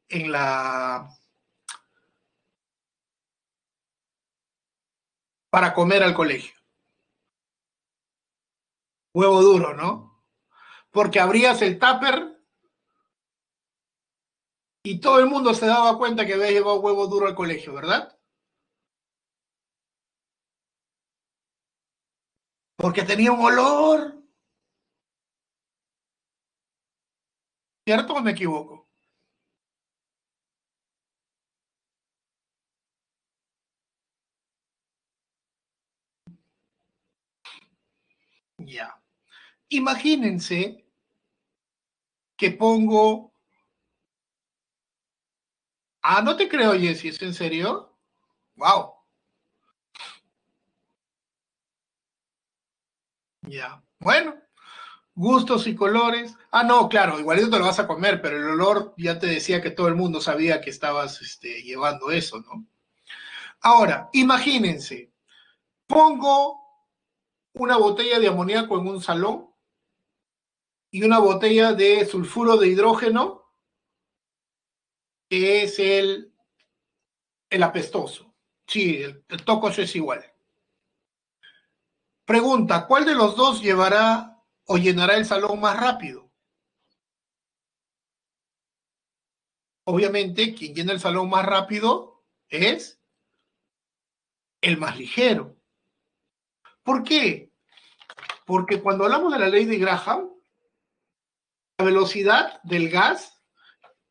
en la para comer al colegio? Huevo duro, ¿no? Porque abrías el tupper y todo el mundo se daba cuenta que había llevado huevo duro al colegio, ¿verdad? Porque tenía un olor, ¿cierto o me equivoco? Ya. Imagínense que pongo... Ah, no te creo, Jessy, ¿es en serio? Wow. Ya. Bueno, gustos y colores. Ah, no, claro, igualito te lo vas a comer, pero el olor ya te decía que todo el mundo sabía que estabas llevando eso, ¿no? Ahora, imagínense, pongo una botella de amoníaco en un salón y una botella de sulfuro de hidrógeno, que es el apestoso. Sí, el tocoso es igual. Pregunta, ¿cuál de los dos llevará o llenará el salón más rápido? Obviamente, quien llena el salón más rápido es el más ligero. ¿Por qué? Porque cuando hablamos de la ley de Graham, la velocidad del gas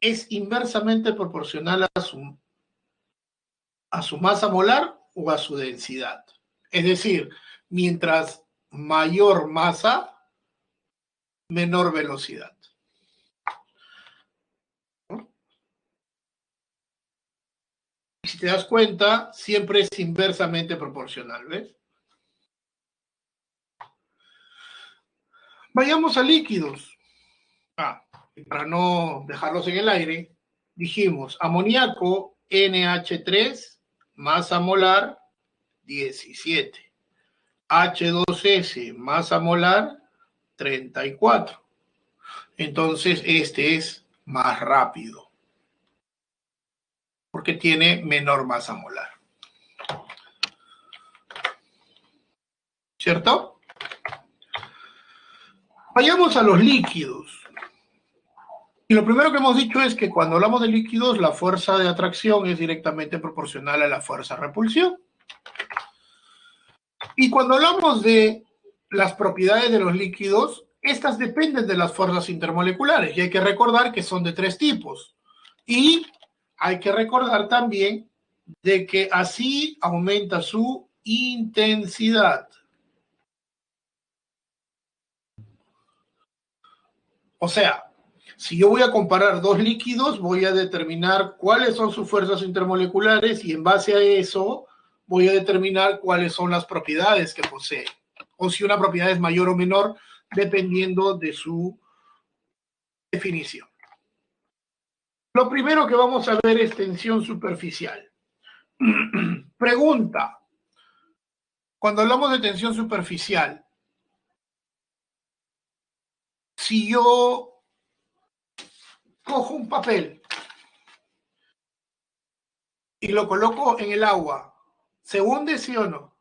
es inversamente proporcional a su masa molar o a su densidad. Es decir, mientras mayor masa, menor velocidad. ¿No? Si te das cuenta, siempre es inversamente proporcional, ¿ves? Vayamos a líquidos. Ah, para no dejarlos en el aire, dijimos amoníaco NH3, masa molar 17. H2S, masa molar 34. Entonces, este es más rápido porque tiene menor masa molar. ¿Cierto? Vayamos a los líquidos. Y lo primero que hemos dicho es que cuando hablamos de líquidos, la fuerza de atracción es directamente proporcional a la fuerza de repulsión. Y cuando hablamos de las propiedades de los líquidos, estas dependen de las fuerzas intermoleculares. Y hay que recordar que son de tres tipos. Y hay que recordar también de que así aumenta su intensidad. O sea, si yo voy a comparar dos líquidos, voy a determinar cuáles son sus fuerzas intermoleculares y en base a eso voy a determinar cuáles son las propiedades que posee. O si una propiedad es mayor o menor, dependiendo de su definición. Lo primero que vamos a ver es tensión superficial. Pregunta, cuando hablamos de tensión superficial, si yo cojo un papel y lo coloco en el agua, ¿se hunde, sí o no?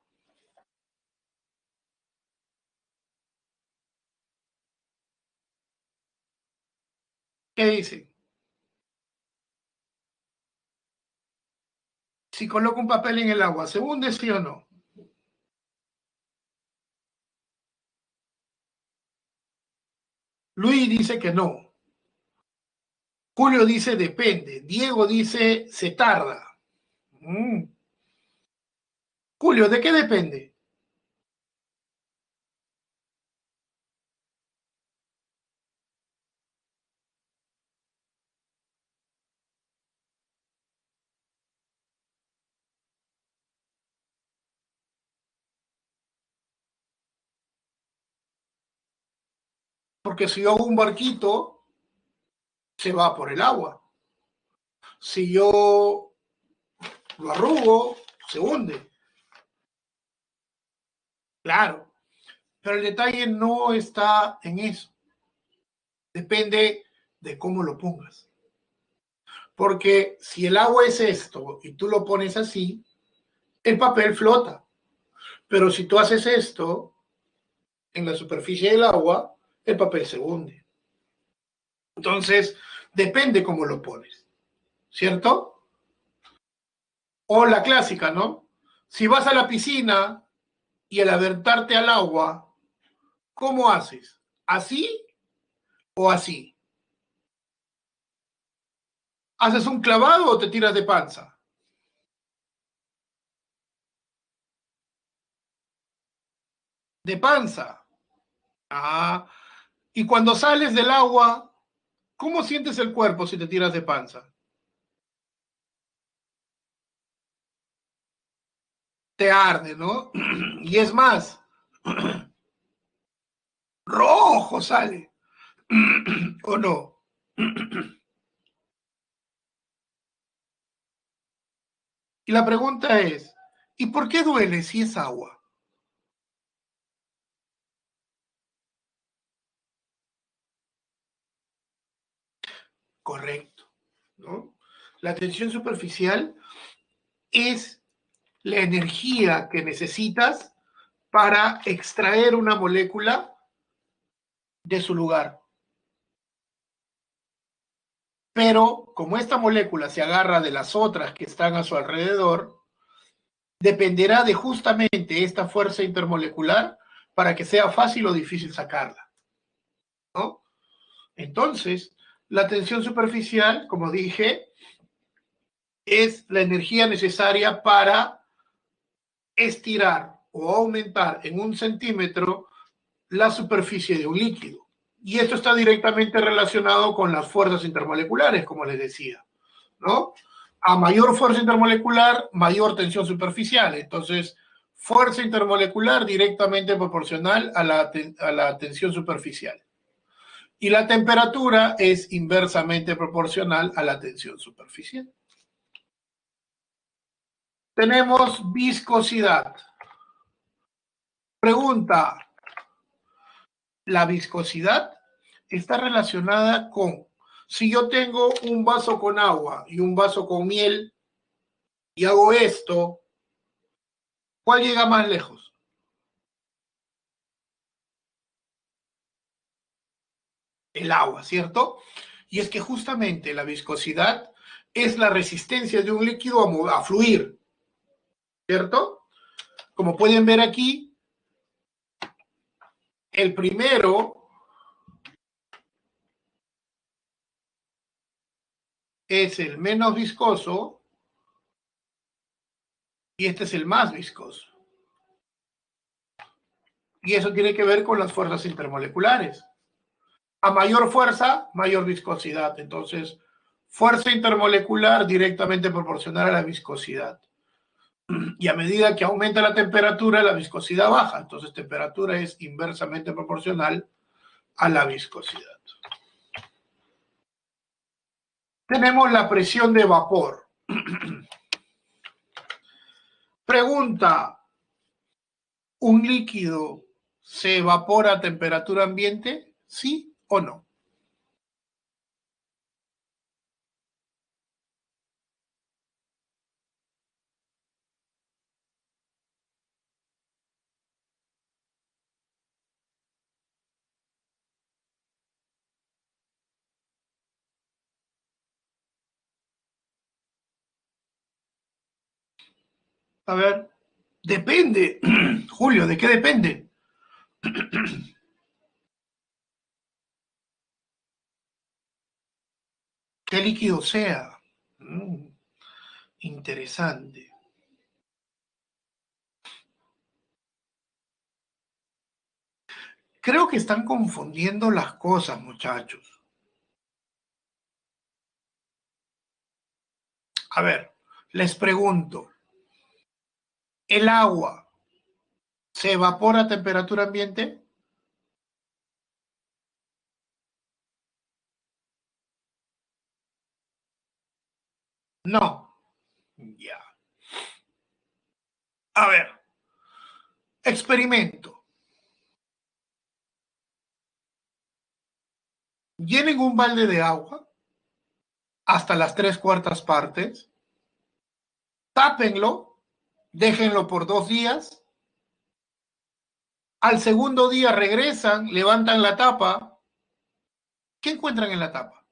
¿Qué dice? Si coloco un papel en el agua, ¿se hunde, sí o no? Luis dice que no. Julio dice depende. Diego dice se tarda. Mm. Julio, ¿de qué depende? Porque si yo hago un barquito, se va por el agua. Si yo lo arrugo, se hunde. Claro. Pero el detalle no está en eso. Depende de cómo lo pongas. Porque si el agua es esto y tú lo pones así, el papel flota. Pero si tú haces esto en la superficie del agua, el papel se hunde. Entonces, depende cómo lo pones, ¿cierto? O la clásica, ¿no? Si vas a la piscina y al aventarte al agua, ¿cómo haces? ¿Así o así? ¿Haces un clavado o te tiras de panza? De panza. Ah, y cuando sales del agua, ¿cómo sientes el cuerpo si te tiras de panza? Te arde, ¿no? Y es más, rojo sale, ¿o no? Y la pregunta es, ¿y por qué duele si es agua? Correcto, ¿no? La tensión superficial es la energía que necesitas para extraer una molécula de su lugar. Pero como esta molécula se agarra de las otras que están a su alrededor, dependerá de justamente esta fuerza intermolecular para que sea fácil o difícil sacarla, ¿no? Entonces, la tensión superficial, como dije, es la energía necesaria para estirar o aumentar en 1 centímetro la superficie de un líquido. Y esto está directamente relacionado con las fuerzas intermoleculares, como les decía, ¿no? A mayor fuerza intermolecular, mayor tensión superficial. Entonces, fuerza intermolecular directamente proporcional a la tensión superficial. Y la temperatura es inversamente proporcional a la tensión superficial. Tenemos viscosidad. Pregunta, la viscosidad está relacionada con, si yo tengo un vaso con agua y un vaso con miel y hago esto, ¿cuál llega más lejos? El agua, ¿cierto? Y es que justamente la viscosidad es la resistencia de un líquido a fluir, ¿cierto? Como pueden ver aquí, el primero es el menos viscoso y este es el más viscoso. Y eso tiene que ver con las fuerzas intermoleculares. A mayor fuerza, mayor viscosidad. Entonces, fuerza intermolecular directamente proporcional a la viscosidad. Y a medida que aumenta la temperatura, la viscosidad baja. Entonces, temperatura es inversamente proporcional a la viscosidad. Tenemos la presión de vapor. Pregunta, ¿un líquido se evapora a temperatura ambiente? ¿Sí o no? A ver, depende. Julio, ¿de qué depende? ¿Qué líquido sea? Mm, interesante. Creo que están confundiendo las cosas, muchachos. A ver, les pregunto, ¿el agua se evapora a temperatura ambiente? No. Ya. A ver, experimento. Llenen un balde de agua hasta las 3/4 partes, tápenlo, déjenlo por 2 días. Al segundo día regresan, levantan la tapa. ¿Qué encuentran en la tapa?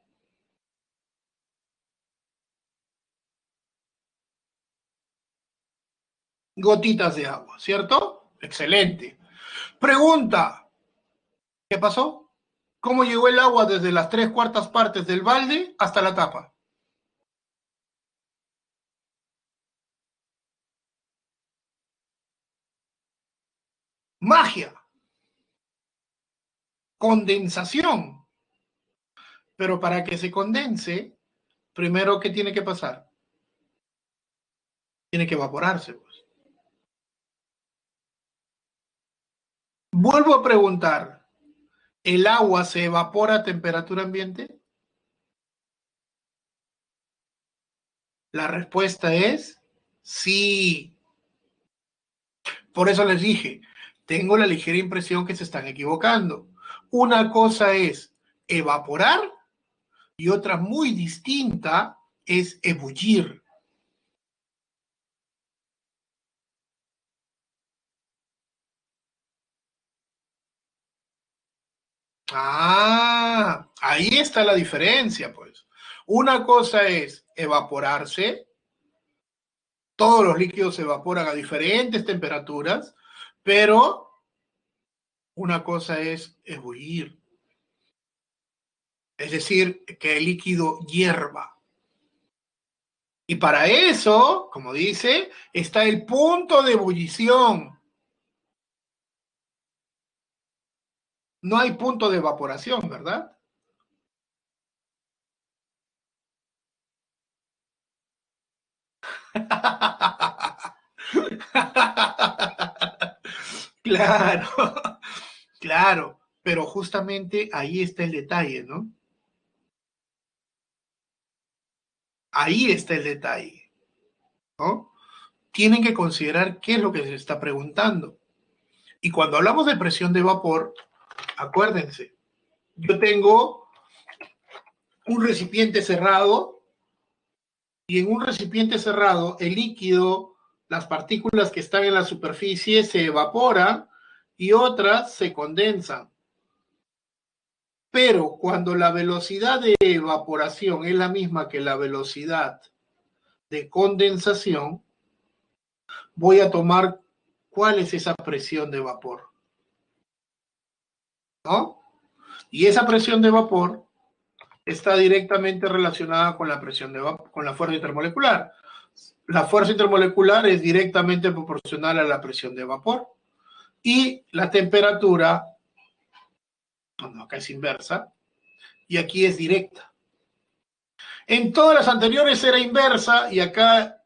Gotitas de agua, ¿cierto? Excelente. Pregunta, ¿qué pasó? ¿Cómo llegó el agua desde las 3/4 partes del balde hasta la tapa? Magia, condensación. Pero para que se condense, primero, ¿qué tiene que pasar? Tiene que evaporarse, pues. Vuelvo a preguntar, ¿el agua se evapora a temperatura ambiente? La respuesta es sí. Por eso les dije, tengo la ligera impresión que se están equivocando. Una cosa es evaporar y otra muy distinta es ebullir. Ah, ahí está la diferencia, pues. Una cosa es evaporarse, todos los líquidos se evaporan a diferentes temperaturas, pero una cosa es ebullir, es decir, que el líquido hierva. Y para eso, como dice, está el punto de ebullición. No hay punto de evaporación, ¿verdad? Claro, claro, pero justamente ahí está el detalle, ¿no? Ahí está el detalle, ¿no? Tienen que considerar qué es lo que se está preguntando. Y cuando hablamos de presión de vapor, acuérdense, yo tengo un recipiente cerrado y en un recipiente cerrado el líquido, las partículas que están en la superficie se evaporan y otras se condensan. Pero cuando la velocidad de evaporación es la misma que la velocidad de condensación, voy a tomar cuál es esa presión de vapor, ¿no? Y esa presión de vapor está directamente relacionada con la presión de vapor, con la fuerza intermolecular. La fuerza intermolecular es directamente proporcional a la presión de vapor y la temperatura, bueno, acá es inversa y aquí es directa. En todas las anteriores era inversa y acá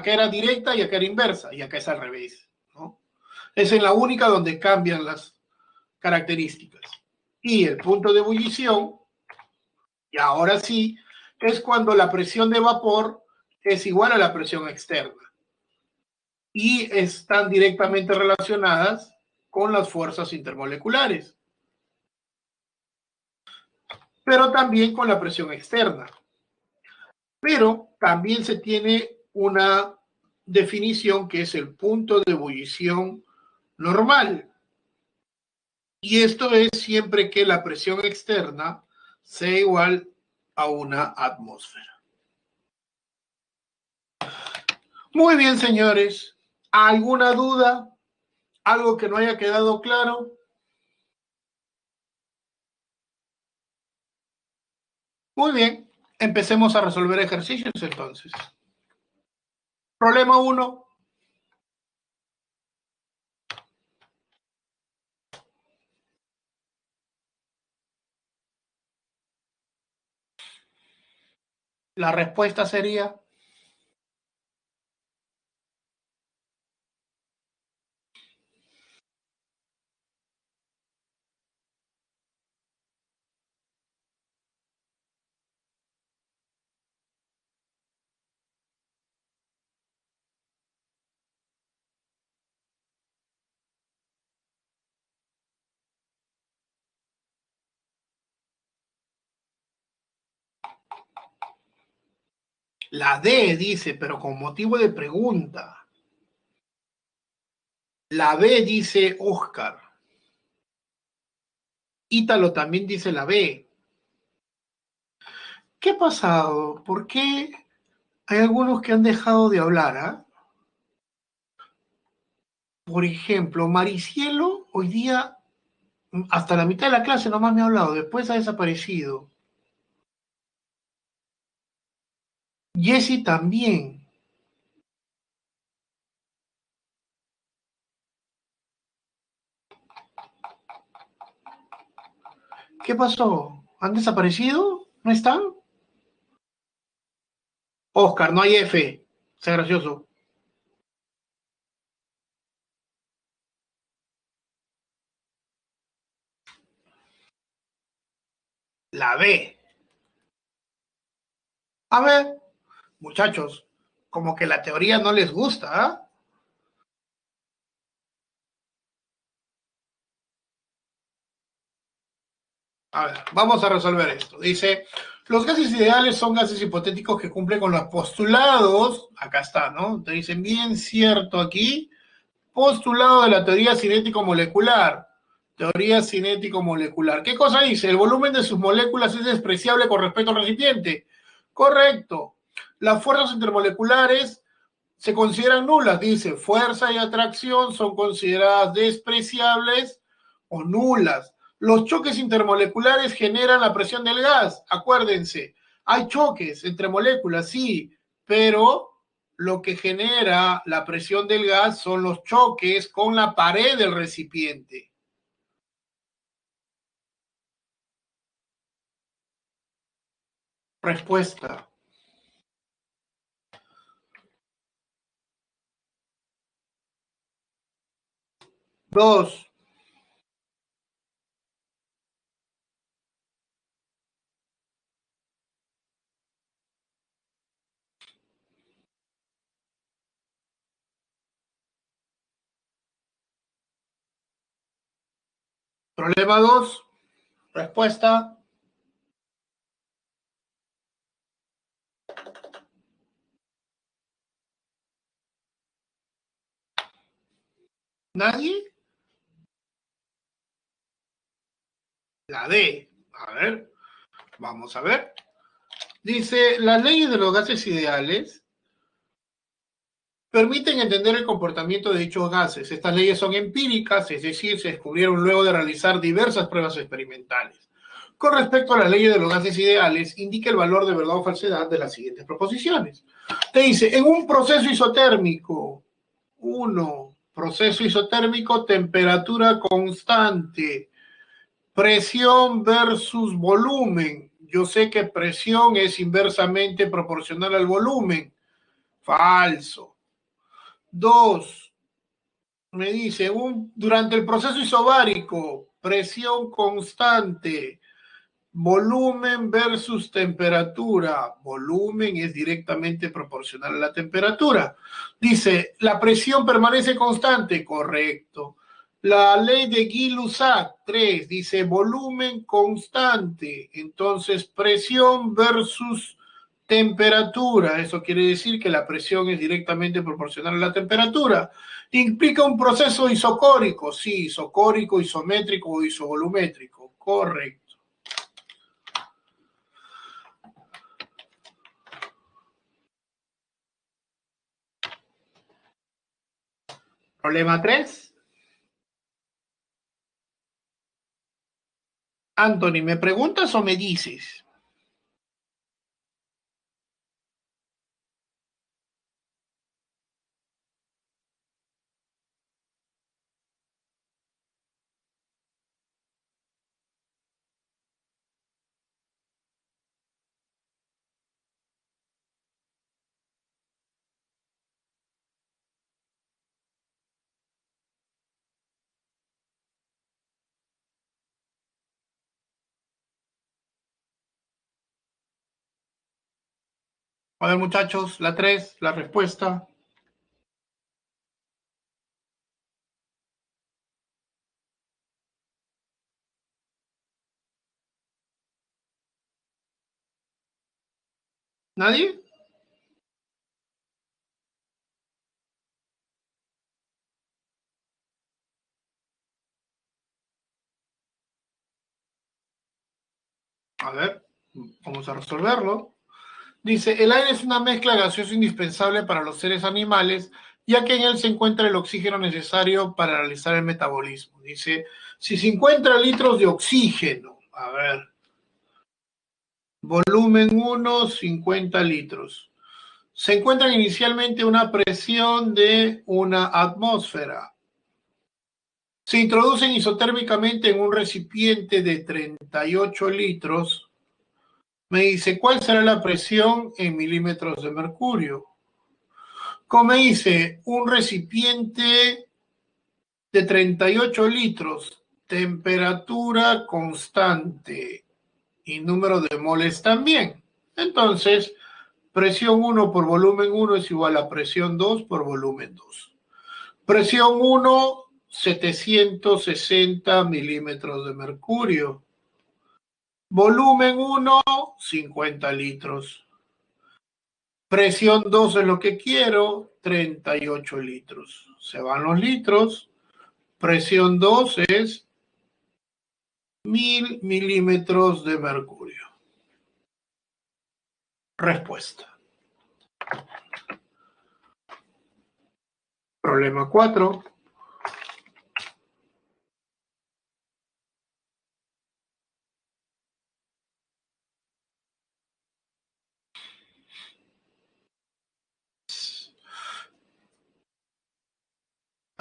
era directa y acá era inversa y acá es al revés, ¿no? Es en la única donde cambian las características. Y el punto de ebullición, y ahora sí, es cuando la presión de vapor es igual a la presión externa y están directamente relacionadas con las fuerzas intermoleculares, pero también con la presión externa. Pero también se tiene una definición que es el punto de ebullición normal. Y esto es siempre que la presión externa sea igual a una atmósfera. Muy bien, señores. ¿Alguna duda? ¿Algo que no haya quedado claro? Muy bien. Empecemos a resolver ejercicios entonces. Problema 1. La respuesta sería la D, dice, pero con motivo de pregunta. La B dice Oscar. Ítalo también dice la B. ¿Qué ha pasado? ¿Por qué hay algunos que han dejado de hablar? ¿Ah? Por ejemplo, Maricielo hoy día, hasta la mitad de la clase nomás me ha hablado, después ha desaparecido. Jesse también. ¿Qué pasó? ¿Han desaparecido? ¿No están? Oscar, no hay F. Sea gracioso. La B. A ver, muchachos, como que la teoría no les gusta, ¿ah? A ver, vamos a resolver esto. Dice, los gases ideales son gases hipotéticos que cumplen con los postulados. Acá está, ¿no? Te dicen bien cierto aquí. Postulado de la teoría cinético-molecular. Teoría cinético-molecular. ¿Qué cosa dice? El volumen de sus moléculas es despreciable con respecto al recipiente. Correcto. Las fuerzas intermoleculares se consideran nulas. Dice, fuerza y atracción son consideradas despreciables o nulas. Los choques intermoleculares generan la presión del gas. Acuérdense, hay choques entre moléculas, sí, pero lo que genera la presión del gas son los choques con la pared del recipiente. Respuesta. 2. Problema 2. Respuesta. ¿Nadie? La D. A ver, vamos a ver. Dice, las leyes de los gases ideales permiten entender el comportamiento de dichos gases. Estas leyes son empíricas, es decir, se descubrieron luego de realizar diversas pruebas experimentales. Con respecto a las leyes de los gases ideales, indica el valor de verdad o falsedad de las siguientes proposiciones. Te dice, en un proceso isotérmico, 1, proceso isotérmico, temperatura constante, presión versus volumen. Yo sé que presión es inversamente proporcional al volumen. Falso. 2, me dice, durante el proceso isobárico, presión constante, volumen versus temperatura. Volumen es directamente proporcional a la temperatura. Dice, la presión permanece constante. Correcto. La ley de Gay-Lussac 3 dice volumen constante. Entonces, presión versus temperatura. Eso quiere decir que la presión es directamente proporcional a la temperatura. Implica un proceso isocórico. Sí, isocórico, isométrico o isovolumétrico. Correcto. Problema 3. Anthony, ¿me preguntas o me dices? A ver, muchachos, la 3, la respuesta. ¿Nadie? A ver, vamos a resolverlo. Dice, el aire es una mezcla gaseosa indispensable para los seres animales, ya que en él se encuentra el oxígeno necesario para realizar el metabolismo. Dice, si 50 litros de oxígeno, a ver, volumen 1, 50 litros. Se encuentran inicialmente a una presión de una atmósfera. Se introducen isotérmicamente en un recipiente de 38 litros. Me dice, ¿cuál será la presión en milímetros de mercurio? Como me dice, un recipiente de 38 litros, temperatura constante y número de moles también. Entonces, presión 1 por volumen 1 es igual a presión 2 por volumen 2. Presión 1, 760 milímetros de mercurio. Volumen 1, 50 litros. Presión 2 es lo que quiero, 38 litros. Se van los litros. Presión 2 es 1000 milímetros de mercurio. Respuesta. Problema 4.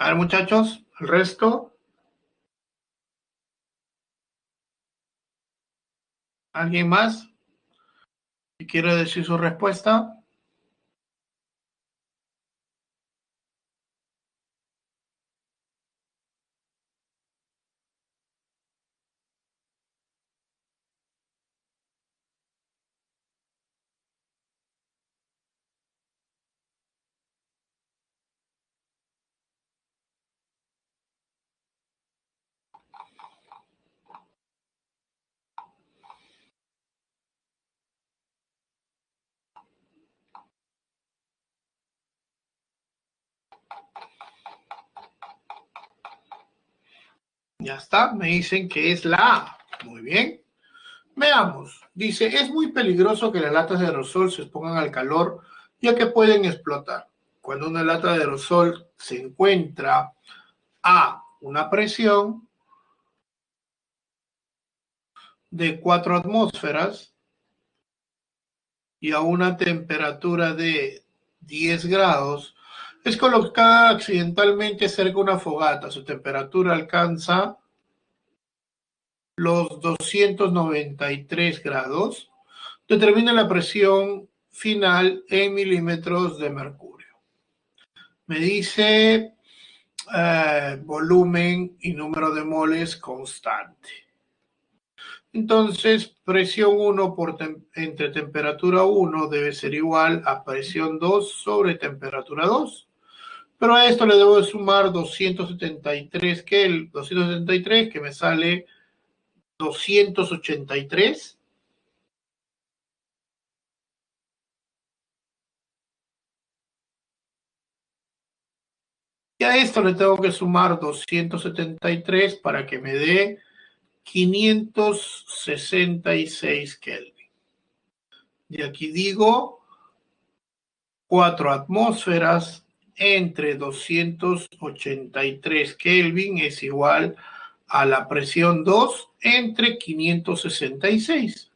A ver, muchachos, el resto. ¿Alguien más? Si quiere decir su respuesta. Ya está, me dicen que es la A. Muy bien. Veamos. Dice, es muy peligroso que las latas de aerosol se expongan al calor, ya que pueden explotar. Cuando una lata de aerosol se encuentra a una presión de 4 atmósferas y a una temperatura de 10 grados, es colocada accidentalmente cerca de una fogata. Su temperatura alcanza los 293 grados. Determina la presión final en milímetros de mercurio. Me dice volumen y número de moles constante. Entonces, presión 1 entre temperatura 1 debe ser igual a presión 2 sobre temperatura 2. Pero a esto le debo de sumar 273, que el 273 que me sale 283. Y a esto le tengo que sumar 273 para que me dé 566 Kelvin. Y aquí digo 4 atmósferas entre 283 Kelvin es igual a la presión 2 entre 566.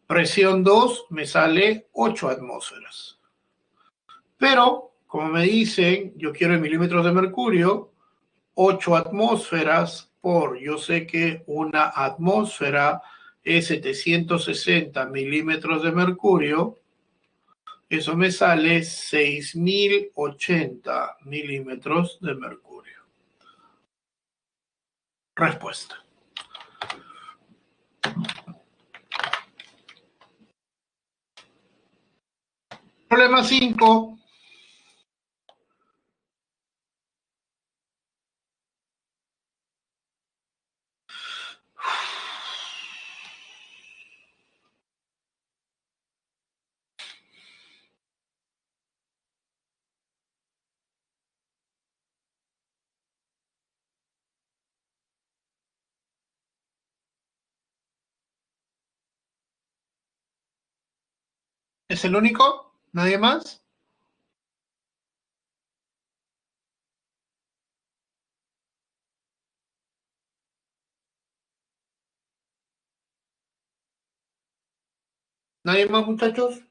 Presión 2 me sale 8 atmósferas. Pero, como me dicen, yo quiero en milímetros de mercurio, 8 atmósferas por, yo sé que una atmósfera es 760 milímetros de mercurio, eso me sale 6080 milímetros de mercurio. Respuesta. Problema 5. ¿Es el único? ¿Nadie más? ¿Nadie más, muchachos?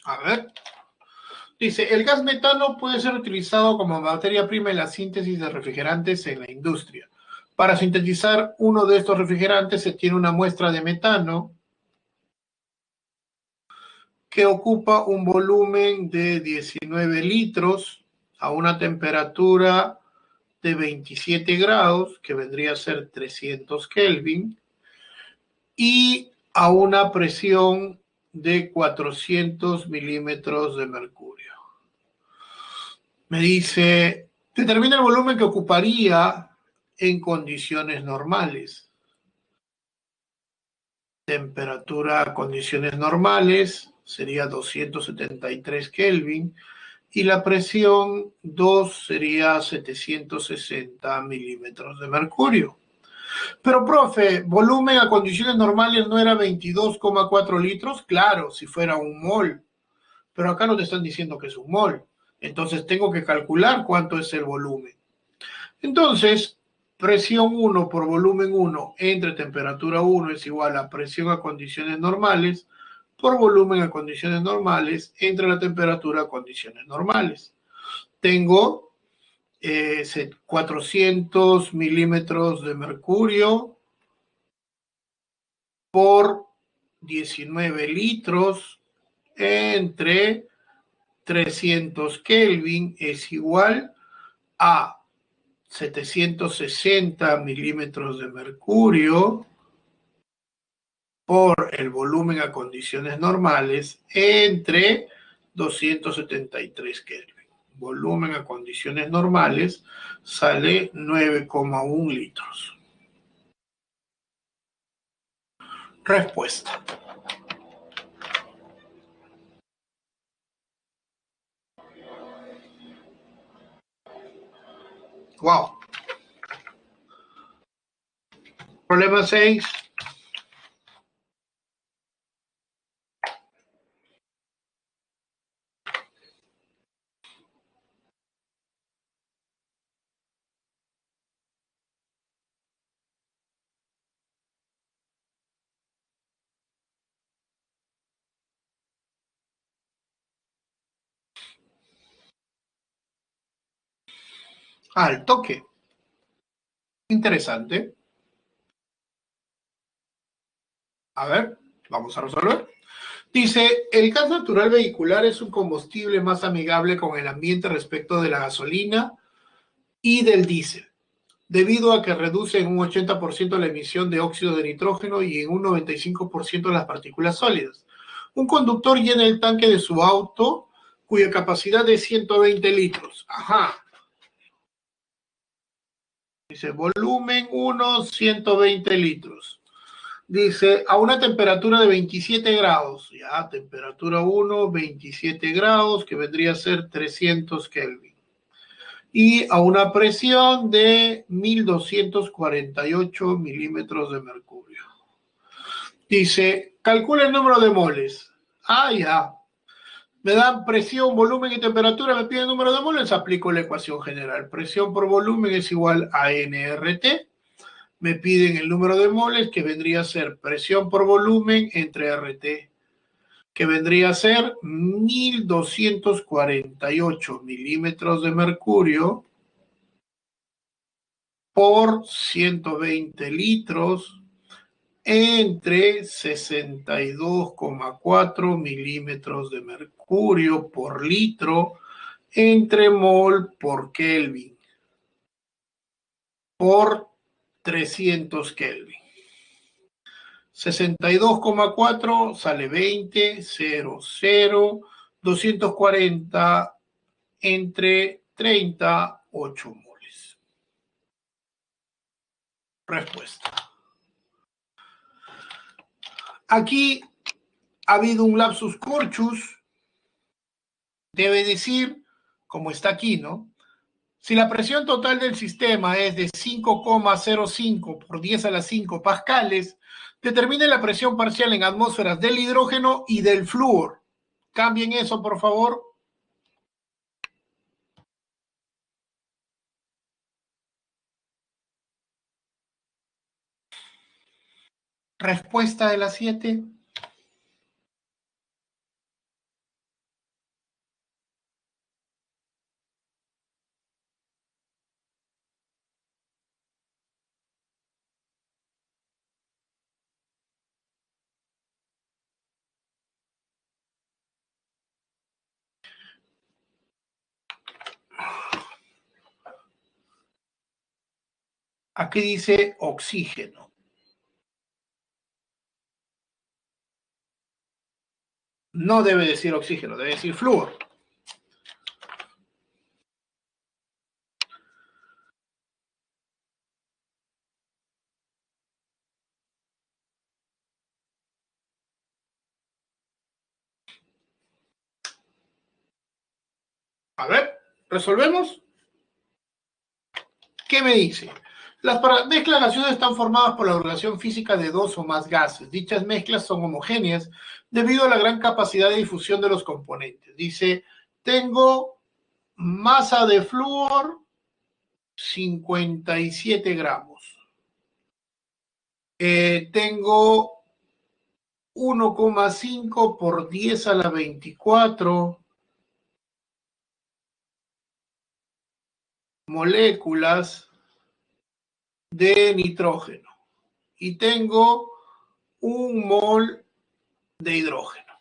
A ver. Dice, el gas metano puede ser utilizado como materia prima en la síntesis de refrigerantes en la industria. Para sintetizar uno de estos refrigerantes se tiene una muestra de metano que ocupa un volumen de 19 litros a una temperatura de 27 grados, que vendría a ser 300 Kelvin, y a una presión de 400 milímetros de mercurio. Me dice, determina el volumen que ocuparía en condiciones normales. Temperatura a condiciones normales sería 273 Kelvin y la presión 2 sería 760 milímetros de mercurio. Pero, profe, volumen a condiciones normales no era 22,4 litros. Claro, si fuera un mol. Pero acá no te están diciendo que es un mol. Entonces tengo que calcular cuánto es el volumen. Entonces, presión 1 por volumen 1 entre temperatura 1 es igual a presión a condiciones normales por volumen a condiciones normales entre la temperatura a condiciones normales. Tengo 400 milímetros de mercurio por 19 litros entre 300 Kelvin es igual a 760 milímetros de mercurio por el volumen a condiciones normales entre 273 Kelvin. Volumen a condiciones normales sale 9,1 litros. Respuesta. Wow. Problema 6. Al toque. Interesante. A ver, vamos a resolver. Dice, el gas natural vehicular es un combustible más amigable con el ambiente respecto de la gasolina y del diésel, debido a que reduce en un 80% la emisión de óxido de nitrógeno y en un 95% las partículas sólidas. Un conductor llena el tanque de su auto cuya capacidad es 120 litros. Ajá. Dice, volumen 1, 120 litros. Dice, a una temperatura de 27 grados, ya, temperatura 1, 27 grados, que vendría a ser 300 Kelvin. Y a una presión de 1248 milímetros de mercurio. Dice, calcula el número de moles. Ah, ya. Me dan presión, volumen y temperatura, me piden el número de moles, aplico la ecuación general. Presión por volumen es igual a nRT. Me piden el número de moles, que vendría a ser presión por volumen entre RT, que vendría a ser 1248 milímetros de mercurio por 120 litros entre 62,4 milímetros de mercurio por litro entre mol por Kelvin por 300 Kelvin. 62,4 sale 20, 0, 0, 240 entre 30, 8 moles. Respuesta. Aquí ha habido un lapsus corchus. Debe decir, como está aquí, ¿no? Si la presión total del sistema es de 5,05 por 10 a la 5 pascales, determine la presión parcial en atmósferas del hidrógeno y del flúor. Cambien eso, por favor. Respuesta de las 7. Aquí dice oxígeno. No debe decir oxígeno, debe decir flúor. A ver, ¿resolvemos? ¿Qué me dice? Las mezclas gaseosas están formadas por la relación física de dos o más gases. Dichas mezclas son homogéneas debido a la gran capacidad de difusión de los componentes. Dice, tengo masa de flúor 57 gramos. Tengo 1,5 por 10 a la 24 moléculas de nitrógeno. Y tengo 1 mol de hidrógeno.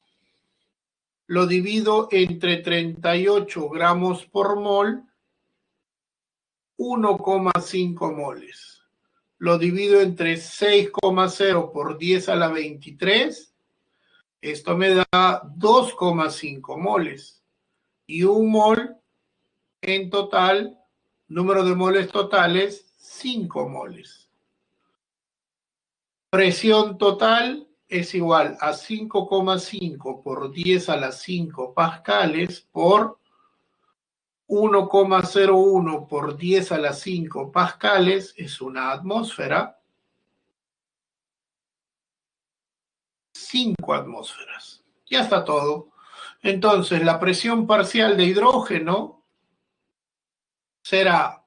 Lo divido entre 38 gramos por mol, 1,5 moles. Lo divido entre 6,0 por 10 a la 23. Esto me da 2,5 moles. Y 1 mol en total, número de moles totales, 5 moles. Presión total es igual a 5,5 por 10 a la 5 pascales por 1,01 por 10 a la 5 pascales es una atmósfera. 5 atmósferas. Ya está todo. Entonces, la presión parcial de hidrógeno será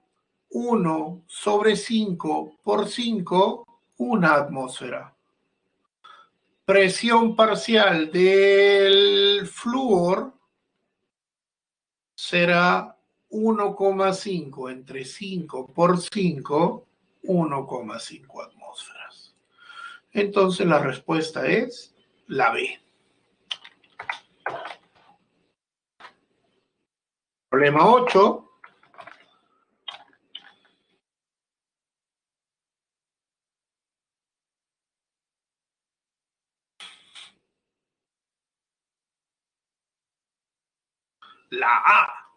1 sobre 5 por 5, una atmósfera. Presión parcial del flúor será 1,5 entre 5 por 5, 1,5 atmósferas. Entonces la respuesta es la B. Problema 8. La A.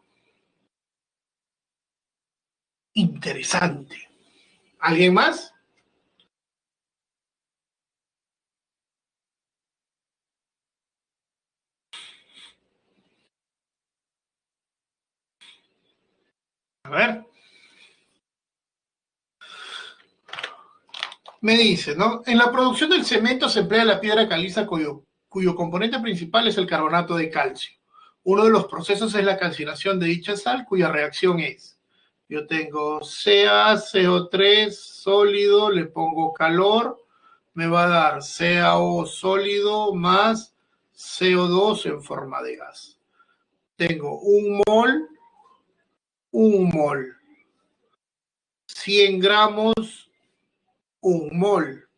Interesante. ¿Alguien más? A ver. Me dice, ¿no? En la producción del cemento se emplea la piedra caliza cuyo componente principal es el carbonato de calcio. Uno de los procesos es la calcinación de dicha sal, cuya reacción es, yo tengo CaCO3 sólido, le pongo calor, me va a dar CaO sólido más CO2 en forma de gas. Tengo un mol, 100 gramos, un mol.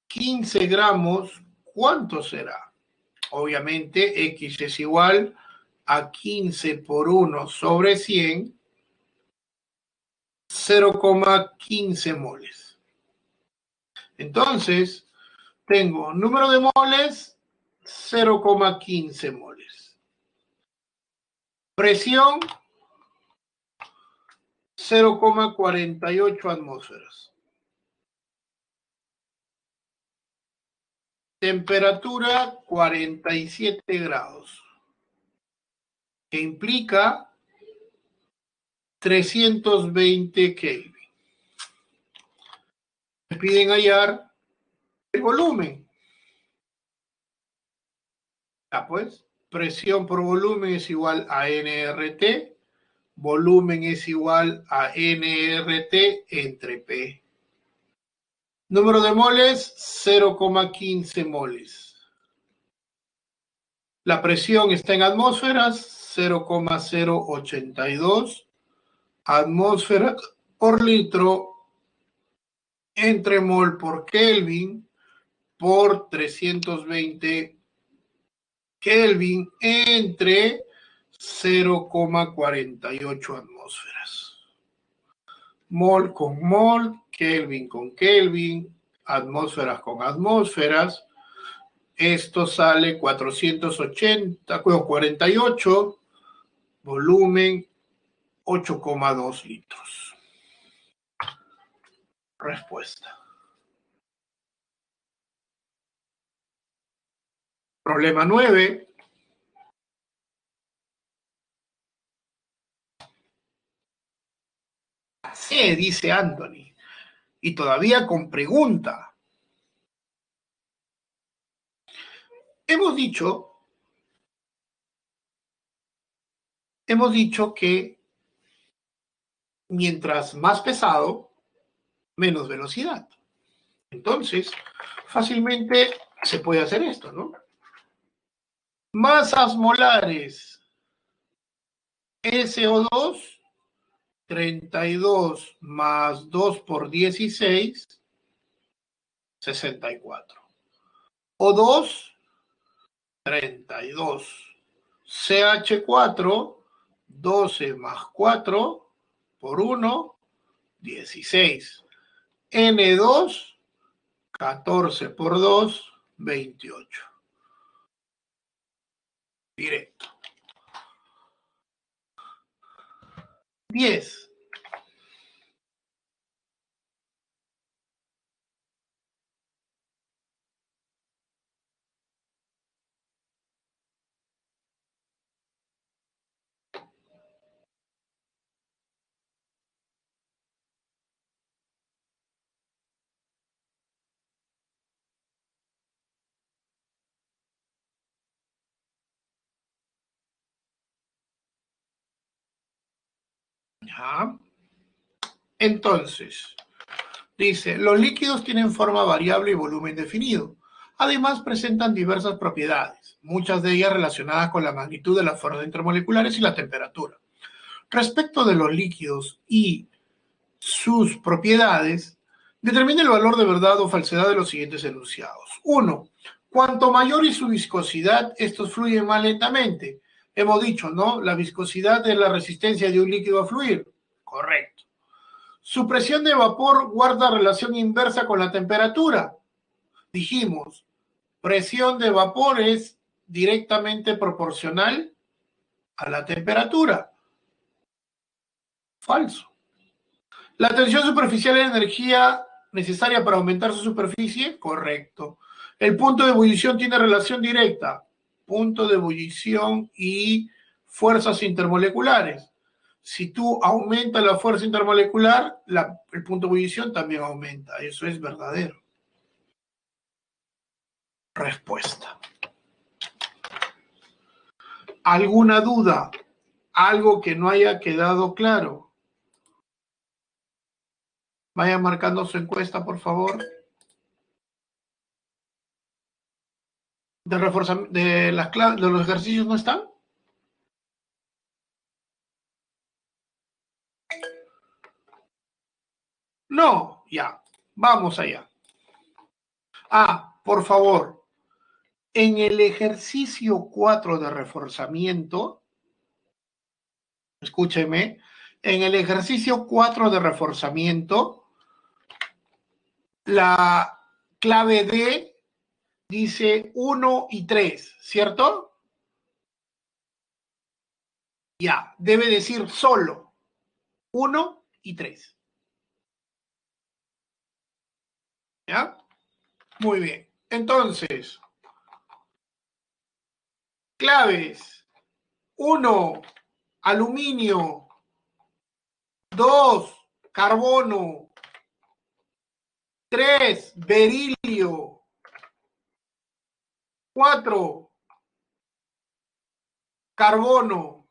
15 gramos, ¿cuánto será? Obviamente X es igual a 15 por 1 sobre 100, 0,15 moles. Entonces, tengo número de moles, 0,15 moles. Presión, 0,48 atmósferas. Temperatura, 47 grados. Que implica 320 Kelvin. Me piden hallar el volumen. Ya pues, presión por volumen es igual a nRT, volumen es igual a nRT entre P. Número de moles, 0,15 moles. La presión está en atmósferas, 0,082 atmósferas por litro entre mol por Kelvin por 320 Kelvin entre 0,48 atmósferas. Mol con mol, Kelvin con Kelvin, atmósferas con atmósferas. Esto sale 480, 48, volumen 8,2 litros. Respuesta. Problema 9. Sí, dice Anthony. Y todavía con pregunta. Hemos dicho que mientras más pesado, menos velocidad. Entonces, fácilmente se puede hacer esto, ¿no? Masas molares. SO2, 32 más 2 por 16, 64. O2, 32. CH4, 12 más 4 por 1, 16. N2, 14 por 2, 28. Directo. 10. Ya. Entonces, dice, los líquidos tienen forma variable y volumen definido. Además, presentan diversas propiedades, muchas de ellas relacionadas con la magnitud de las fuerzas intermoleculares y la temperatura. Respecto de los líquidos y sus propiedades, determina el valor de verdad o falsedad de los siguientes enunciados. 1. Cuanto mayor es su viscosidad, estos fluyen más lentamente. Hemos dicho, ¿no? La viscosidad es la resistencia de un líquido a fluir. Correcto. Su presión de vapor guarda relación inversa con la temperatura. Dijimos, presión de vapor es directamente proporcional a la temperatura. Falso. La tensión superficial es la energía necesaria para aumentar su superficie. Correcto. El punto de ebullición tiene relación directa. Punto de ebullición y fuerzas intermoleculares. Si tú aumentas la fuerza intermolecular, el punto de ebullición también aumenta. Eso es verdadero. Respuesta. ¿Alguna duda? ¿Algo que no haya quedado claro? Vaya marcando su encuesta, por favor. ¿De reforzamiento de los ejercicios no están? No, ya. Vamos allá. Por favor. En el ejercicio 4 de reforzamiento, escúcheme, en el ejercicio 4 de reforzamiento, la clave D dice 1 y 3, ¿cierto? Ya, debe decir solo 1 y 3. ¿Ya? Muy bien. Entonces, claves. 1, aluminio. 2, carbono. 3, berilio. 4, carbono.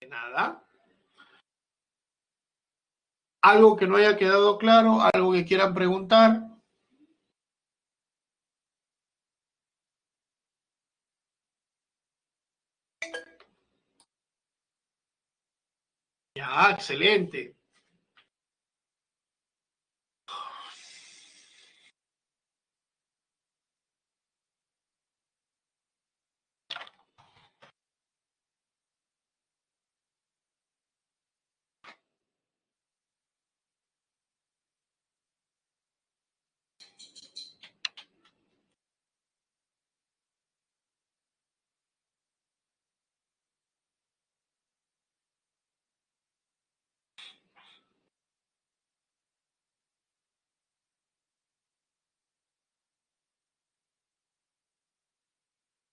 Nada. Algo que no haya quedado claro, algo que quieran preguntar. Ya, excelente.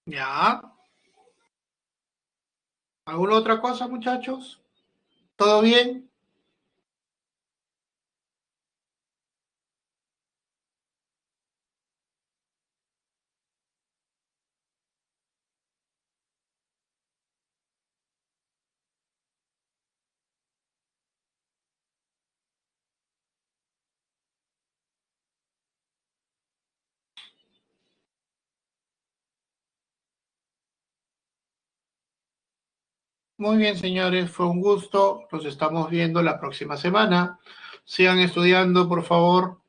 Ya. ¿Alguna otra cosa, muchachos? ¿Todo bien? Muy bien, señores, fue un gusto. Los estamos viendo la próxima semana. Sigan estudiando, por favor.